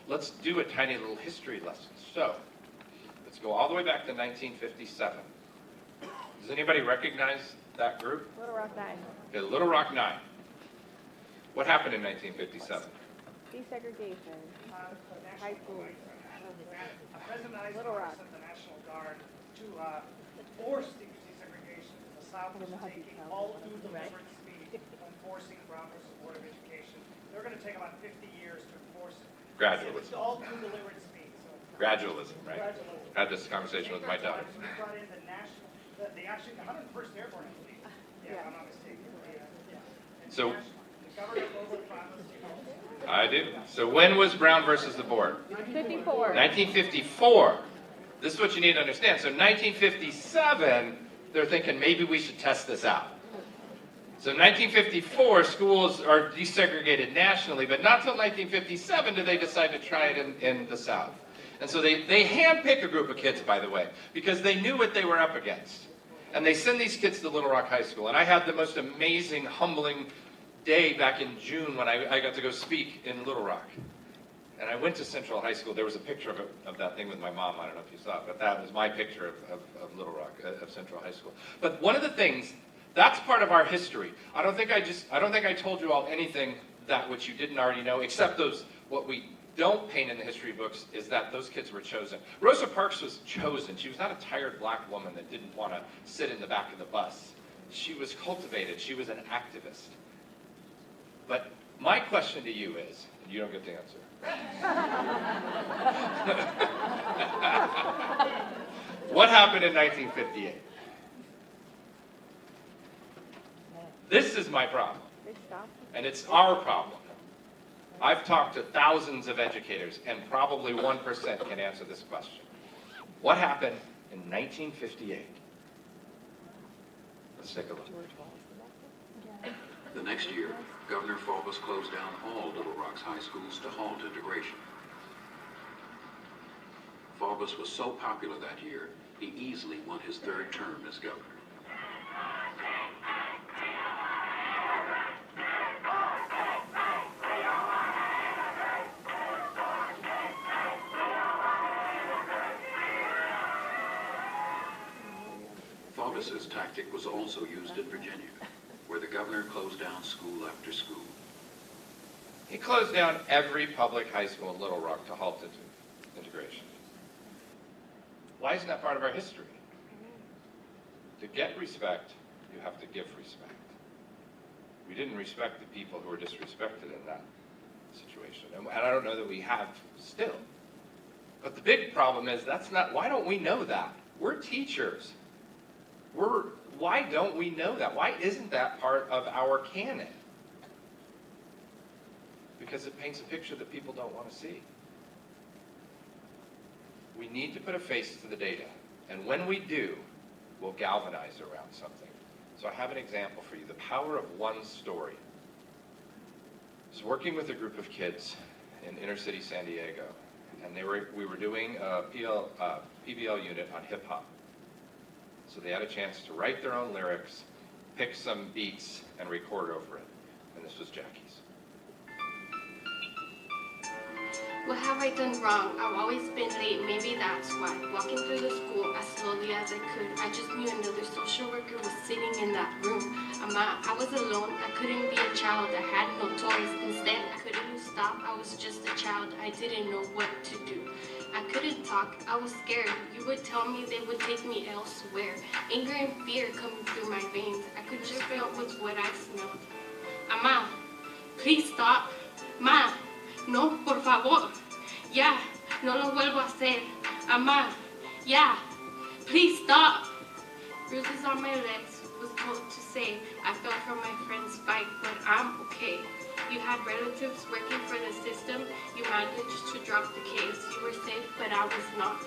Let's do a tiny little history lesson. So, let's go all the way back to 1957. Does anybody recognize that group? Little Rock 9. Okay, Little Rock 9. What happened in 1957? Desegregation. High school. President Little Rock. Eisenhower sent the National Guard to force desegregation. The South was taking all due deliberate speed enforcing Brown versus Board of Education. They're going to take about 50 years to enforce it. Gradualism. It's all due deliberate speed. So, Gradualism, right? Gradualism. Had this conversation with my daughter. We brought in the national, the 101st Airborne, I believe. Yeah, if I'm not mistaken. Yeah. And So- the governor over promised, I do. So when was Brown versus the board? 54. 1954. This is what you need to understand. So 1957, they're thinking maybe we should test this out. So 1954, schools are desegregated nationally, but not until 1957 do they decide to try it in the South. And so they handpick a group of kids, by the way, because they knew what they were up against. And they send these kids to Little Rock High School. And I had the most amazing, humbling day back in June when I got to go speak in Little Rock. And I went to Central High School. There was a picture of that thing with my mom. I don't know if you saw it, but that was my picture of Little Rock, of Central High School. But one of the things, that's part of our history. I don't think I told you all anything that which you didn't already know, except what we don't paint in the history books is that those kids were chosen. Rosa Parks was chosen. She was not a tired black woman that didn't want to sit in the back of the bus. She was cultivated. She was an activist. But my question to you is, and you don't get to answer. What happened in 1958? This is my problem, and it's our problem. I've talked to thousands of educators, and probably 1% can answer this question. What happened in 1958? Let's take a look. The next year, Governor Faubus closed down all Little Rock's high schools to halt integration. Faubus was so popular that year, he easily won his third term as governor. Faubus's tactic was also used in Virginia, where the governor closed down school after school. He closed down every public high school in Little Rock to halt integration. Why isn't that part of our history? To get respect, you have to give respect. We didn't respect the people who were disrespected in that situation. And I don't know that we have still. But the big problem is why don't we know that? We're teachers. Why don't we know that? Why isn't that part of our canon? Because it paints a picture that people don't want to see. We need to put a face to the data. And when we do, we'll galvanize around something. So I have an example for you, the power of one story. I was working with a group of kids in inner city San Diego, and we were doing a PBL unit on hip hop. So they had a chance to write their own lyrics, pick some beats, and record over it. And this was Jackie's. What have I done wrong? I've always been late, maybe that's why. Walking through the school as slowly as I could, I just knew another social worker was sitting in that room. I was alone, I couldn't be a child, I had no toys. Instead, I couldn't stop, I was just a child, I didn't know what to do. I couldn't talk, I was scared. You would tell me they would take me elsewhere. Anger and fear coming through my veins. I could just feel was what I smelled. Ama, please stop. Ma, no, por favor. Ya, no lo vuelvo a hacer. Ama, ya, please stop. Bruises on my legs was told to say. I fell from my friend's bike, but I'm okay. You had relatives working for the system. You managed to drop the case. You were safe, but I was not.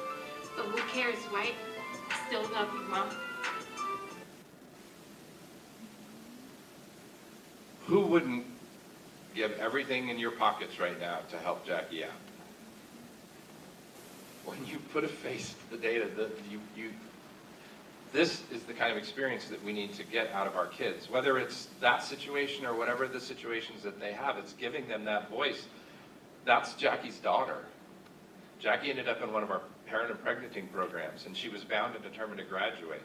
But who cares, right? I still love you, Mom. Who wouldn't give everything in your pockets right now to help Jackie out? When you put a face to the data, this is the kind of experience that we need to get out of our kids. Whether it's that situation or whatever the situations that they have, it's giving them that voice. That's Jackie's daughter. Jackie ended up in one of our parent impregnating programs, and she was bound and determined to graduate.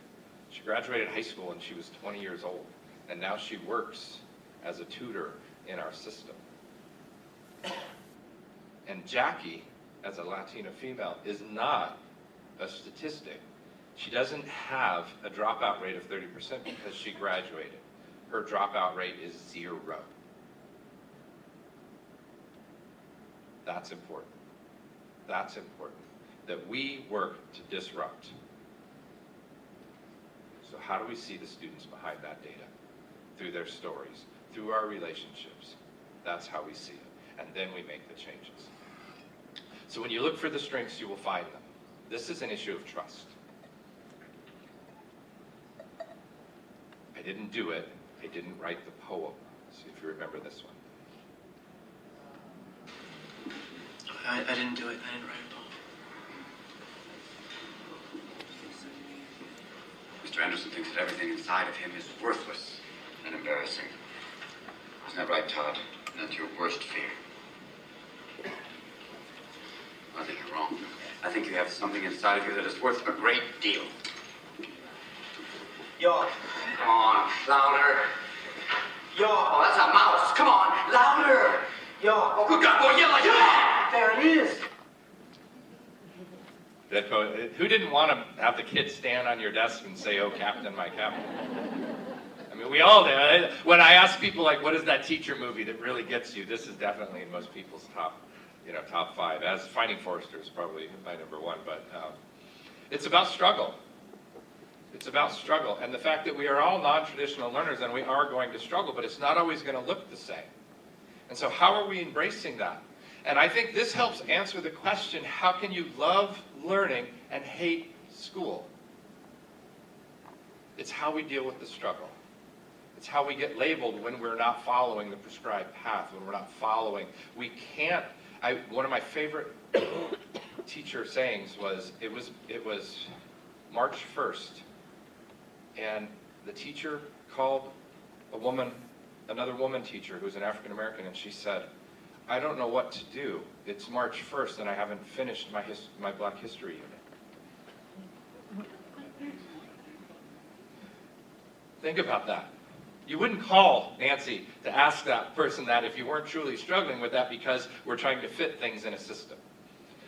She graduated high school when she was 20 years old, and now she works as a tutor in our system. And Jackie, as a Latina female, is not a statistic. She doesn't have a dropout rate of 30% because she graduated. Her dropout rate is 0. That's important. That's important, that we work to disrupt. So how do we see the students behind that data? Through their stories, through our relationships. That's how we see it. And then we make the changes. So when you look for the strengths, you will find them. This is an issue of trust. I didn't do it. I didn't write the poem. See if you remember this one. I didn't do it. I didn't write a poem. Mr. Anderson thinks that everything inside of him is worthless and embarrassing. Isn't that right, Todd? That's your worst fear. I think you're wrong. I think you have something inside of you that is worth a great deal. Yo. Come on, louder. Yo. Oh, that's a mouse. Come on, louder. Yo. Oh, good God, boy, yell like that. There it is. That poet, who didn't want to have the kids stand on your desk and say, "Oh, Captain, my Captain"? I mean, we all do. When I ask people, like, what is that teacher movie that really gets you? This is definitely in most people's top 5. As Finding Forrester is probably my #1, but it's about struggle. It's about struggle, and the fact that we are all non-traditional learners, and we are going to struggle, but it's not always going to look the same. And so how are we embracing that? And I think this helps answer the question, how can you love learning and hate school? It's how we deal with the struggle. It's how we get labeled when we're not following the prescribed path, when we're not following. We can't, one of my favorite teacher sayings was, it was March 1st, and the teacher called another woman teacher who's an African American, and she said, "I don't know what to do. It's March 1st and I haven't finished my Black History unit." Think about that. You wouldn't call Nancy to ask that person that if you weren't truly struggling with that, because we're trying to fit things in a system.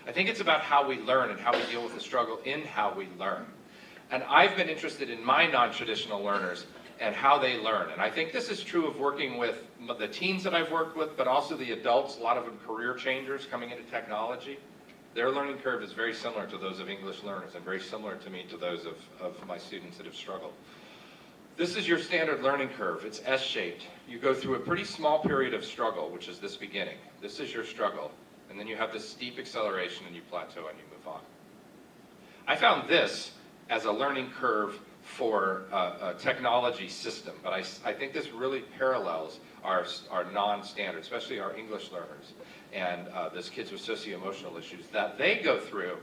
I think it's about how we learn and how we deal with the struggle in how we learn. And I've been interested in my non-traditional learners and how they learn. And I think this is true of working with the teens that I've worked with, but also the adults, a lot of them career changers coming into technology. Their learning curve is very similar to those of English learners and very similar to me to those of my students that have struggled. This is your standard learning curve. It's S-shaped. You go through a pretty small period of struggle, which is this beginning. This is your struggle. And then you have this steep acceleration and you plateau and you move on. I found this as a learning curve for a technology system, but I think this really parallels our non-standard, especially our English learners and those kids with socio-emotional issues, that they go through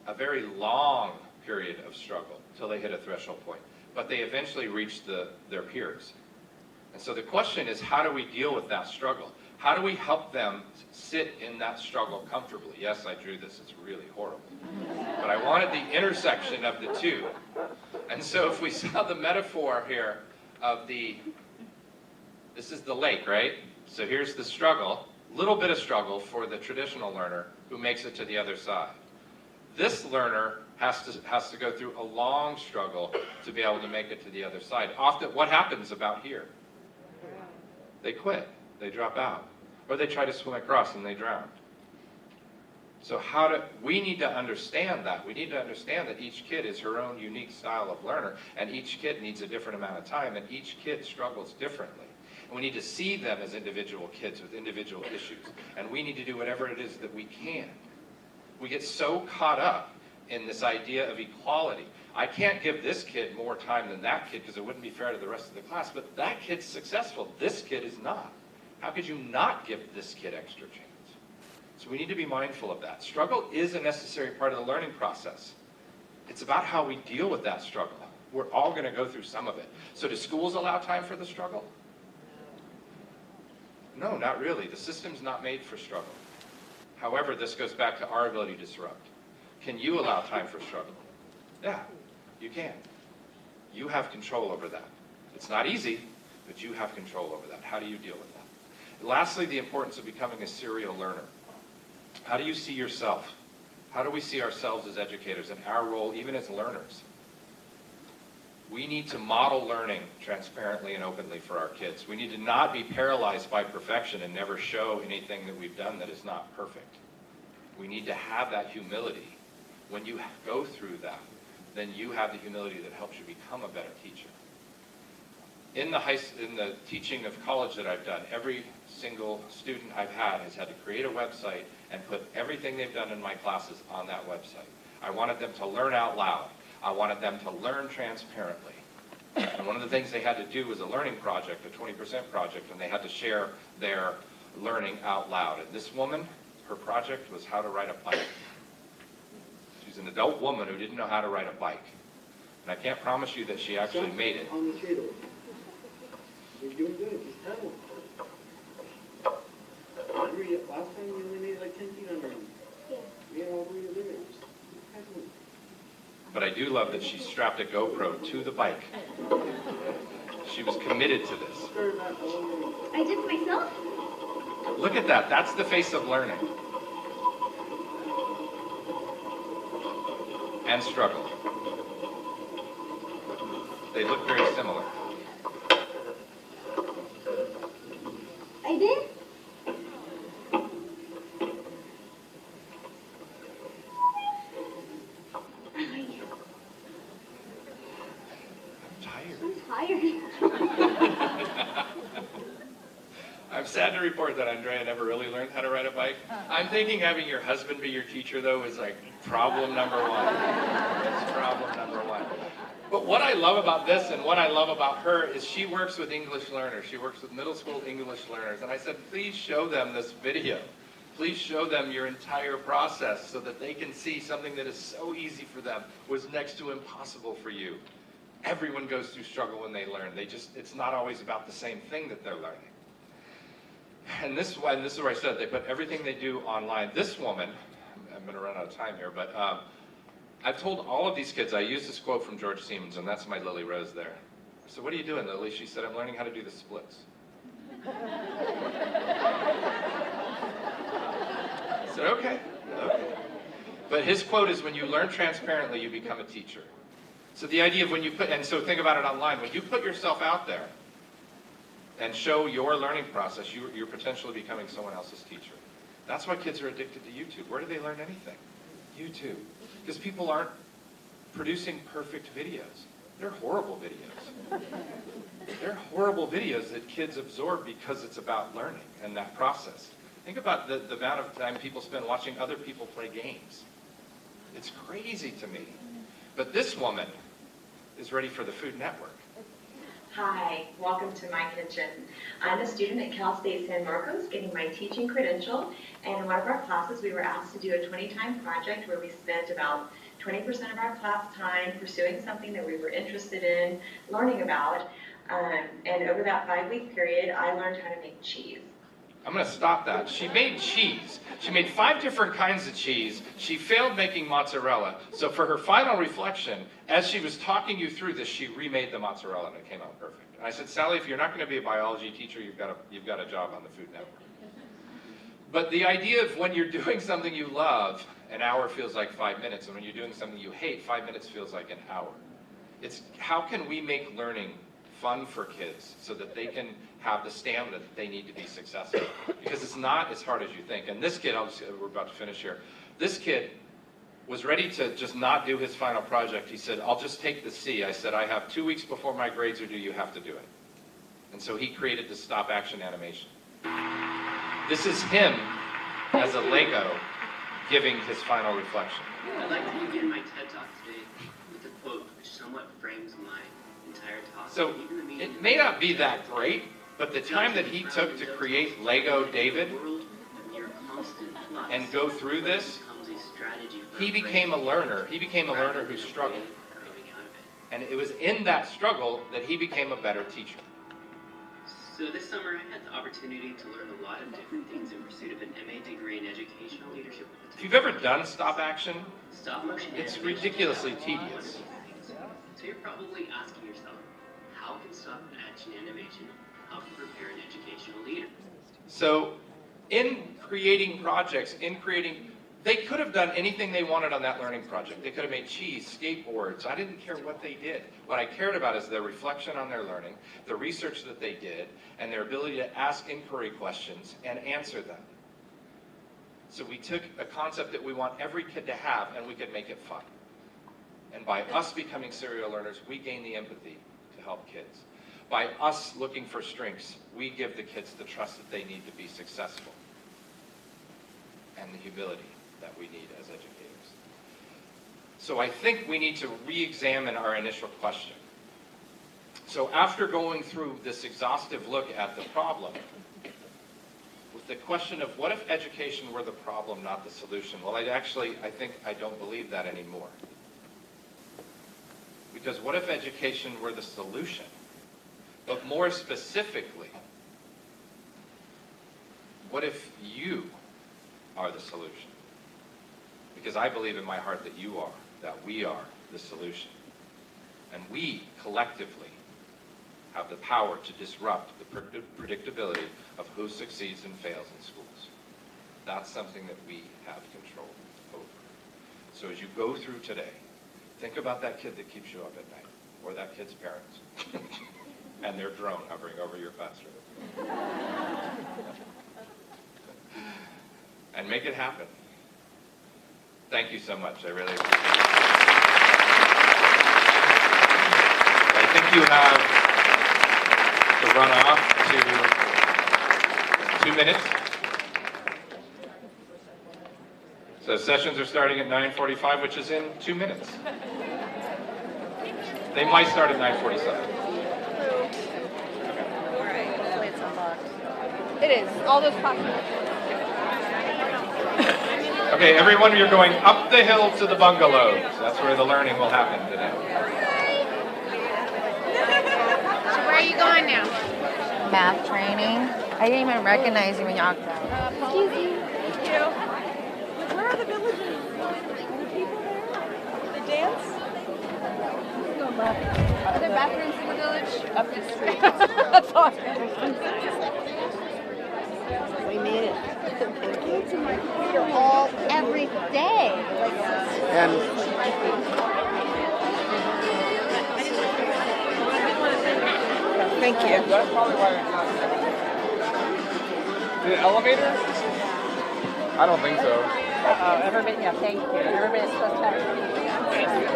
a very long period of struggle until they hit a threshold point, but they eventually reach their peers. And so the question is, how do we deal with that struggle? How do we help them sit in that struggle comfortably? Yes, I drew this, it's really horrible. But I wanted the intersection of the two. And so if we saw the metaphor here of this is the lake, right? So here's the struggle, little bit of struggle for the traditional learner who makes it to the other side. This learner has to go through a long struggle to be able to make it to the other side. Often, what happens about here? They quit, they drop out, or they try to swim across and they drown. So we need to understand that. We need to understand that each kid is her own unique style of learner, and each kid needs a different amount of time, and each kid struggles differently. And we need to see them as individual kids with individual issues, and we need to do whatever it is that we can. We get so caught up in this idea of equality. I can't give this kid more time than that kid because it wouldn't be fair to the rest of the class, but that kid's successful, this kid is not. How could you not give this kid extra chance? So we need to be mindful of that. Struggle is a necessary part of the learning process. It's about how we deal with that struggle. We're all going to go through some of it. So do schools allow time for the struggle? No, not really. The system's not made for struggle. However, this goes back to our ability to disrupt. Can you allow time for struggle? Yeah, you can. You have control over that. It's not easy, but you have control over that. How do you deal with that? Lastly, the importance of becoming a serial learner. How do you see yourself? How do we see ourselves as educators and our role even as learners? We need to model learning transparently and openly for our kids. We need to not be paralyzed by perfection and never show anything that we've done that is not perfect. We need to have that humility. When you go through that, then you have the humility that helps you become a better teacher. In the teaching of college that I've done, every single student I've had has had to create a website and put everything they've done in my classes on that website. I wanted them to learn out loud. I wanted them to learn transparently. And one of the things they had to do was a learning project, a 20% project, and they had to share their learning out loud. And this woman, her project was how to ride a bike. She's an adult woman who didn't know how to ride a bike. And I can't promise you that she actually made it. On the table. You're doing good. Just tell them. Last time you only made like 10 feet under him. Yeah. You had all the way to limit. But I do love that she strapped a GoPro to the bike. She was committed to this. I did myself? Look at that. That's the face of learning. And struggle. They look very similar. I did? I'm sad to report that Andrea never really learned how to ride a bike. I'm thinking having your husband be your teacher, though, is like problem number one. It's problem number one. But what I love about this and what I love about her is she works with English learners. She works with middle school English learners. And I said, please show them this video. Please show them your entire process so that they can see something that is so easy for them was next to impossible for you. Everyone goes through struggle when they learn. It's not always about the same thing that they're learning. And this is where I said they put everything they do online. This woman, I'm going to run out of time here, but I've told all of these kids, I used this quote from George Siemens, and that's my Lily Rose there. So what are you doing, Lily? She said, I'm learning how to do the splits. I said, okay. But his quote is, when you learn transparently, you become a teacher. So the idea of when you put, and so think about it online, when you put yourself out there and show your learning process, you're potentially becoming someone else's teacher. That's why kids are addicted to YouTube. Where do they learn anything? YouTube. Because people aren't producing perfect videos. They're horrible videos. They're horrible videos that kids absorb because it's about learning and that process. Think about the amount of time people spend watching other people play games. It's crazy to me. But this woman is ready for the Food Network. Hi, welcome to my kitchen. I'm a student at Cal State San Marcos getting my teaching credential, and in one of our classes we were asked to do a 20-time project where we spent about 20% of our class time pursuing something that we were interested in learning about, and over that 5-week period I learned how to make cheese. I'm going to stop that. She made cheese. She made 5 different kinds of cheese. She failed making mozzarella. So for her final reflection, as she was talking you through this, she remade the mozzarella and it came out perfect. And I said, Sally, if you're not going to be a biology teacher, you've got a job on the Food Network. But the idea of when you're doing something you love, an hour feels like 5 minutes. And when you're doing something you hate, 5 minutes feels like an hour. It's how can we make learning fun for kids so that they can have the stamina that they need to be successful. Because it's not as hard as you think. And this kid, we're about to finish here, this kid was ready to just not do his final project. He said, I'll just take the C. I said, I have 2 weeks before my grades are due, you have to do it. And so he created the stop action animation. This is him as a Lego giving his final reflection. I'd like to begin my TED Talk today with a quote which somewhat frames my entire talk. So it may not be that great, but the time that he took to create Lego David and go through this, he became a learner. He became a learner who struggled. And it was in that struggle that he became a better teacher. So this summer I had the opportunity to learn a lot of different things in pursuit of an MA degree in educational leadership. If you've ever done stop action, Stop motion it's animation ridiculously is one of tedious. these things. So you're probably asking yourself, how can stop action animation help prepare an educational leader? So in creating projects, they could have done anything they wanted on that learning project. They could have made cheese, skateboards. I didn't care what they did. What I cared about is their reflection on their learning, the research that they did, and their ability to ask inquiry questions and answer them. So we took a concept that we want every kid to have and we could make it fun. And by us becoming serial learners, we gain the empathy to help kids. By us looking for strengths, we give the kids the trust that they need to be successful and the humility that we need as educators. So I think we need to re-examine our initial question. So after going through this exhaustive look at the problem, with the question of what if education were the problem, not the solution? Well, I think I don't believe that anymore. Because what if education were the solution? But more specifically, what if you are the solution? Because I believe in my heart that you are, that we are the solution. And we collectively have the power to disrupt the predictability of who succeeds and fails in schools. That's something that we have control over. So as you go through today, think about that kid that keeps you up at night, or that kid's parents, and their drone hovering over your classroom. And make it happen. Thank you so much. I really appreciate it. I think you have to run off to 2 minutes. So sessions are starting at 9:45, which is in 2 minutes. They might start at 9:47. It is. All those classes. Okay, everyone, you're going up the hill to the bungalows. That's where the learning will happen today. So where are you going now? Math training. I didn't even recognize you when y'all. Excuse me. Thank you. Where are the villages? Are the people there? They dance? Go left. Are there bathrooms in the village? Up the street. That's awesome. We made it. Thank you. You're all every day. And Thank you. That's probably why it's not. The elevator? I don't think so. Ever been? Yeah, thank you. Ever been supposed to have?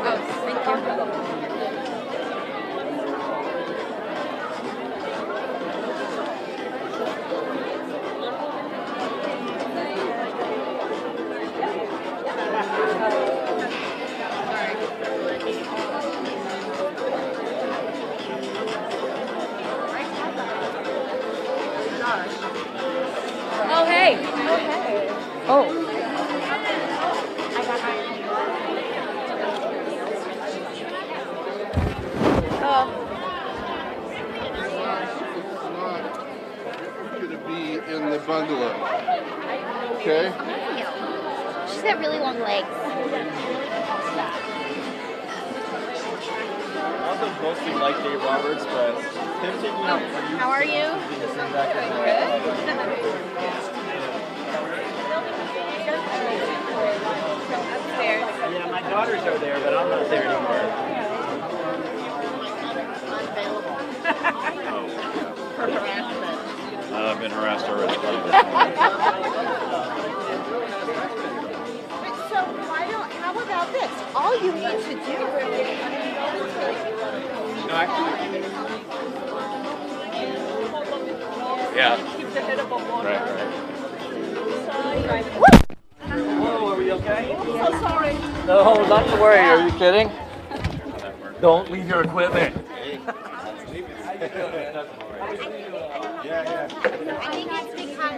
Oh, thank you. Oh, hey. Oh. Going to be in the bungalow. Okay? She's got really long legs. I also mostly like Dave Roberts, but him taking out How are you? Yeah, my daughters are there, but I'm not there anymore. I've been harassed already. So how about this? All you need to do. No, actually. Yeah. Keep the head above water. Right. Whoa, are we okay? I'm so sorry. No, not to worry. Are you kidding? Don't leave your equipment. I think it's because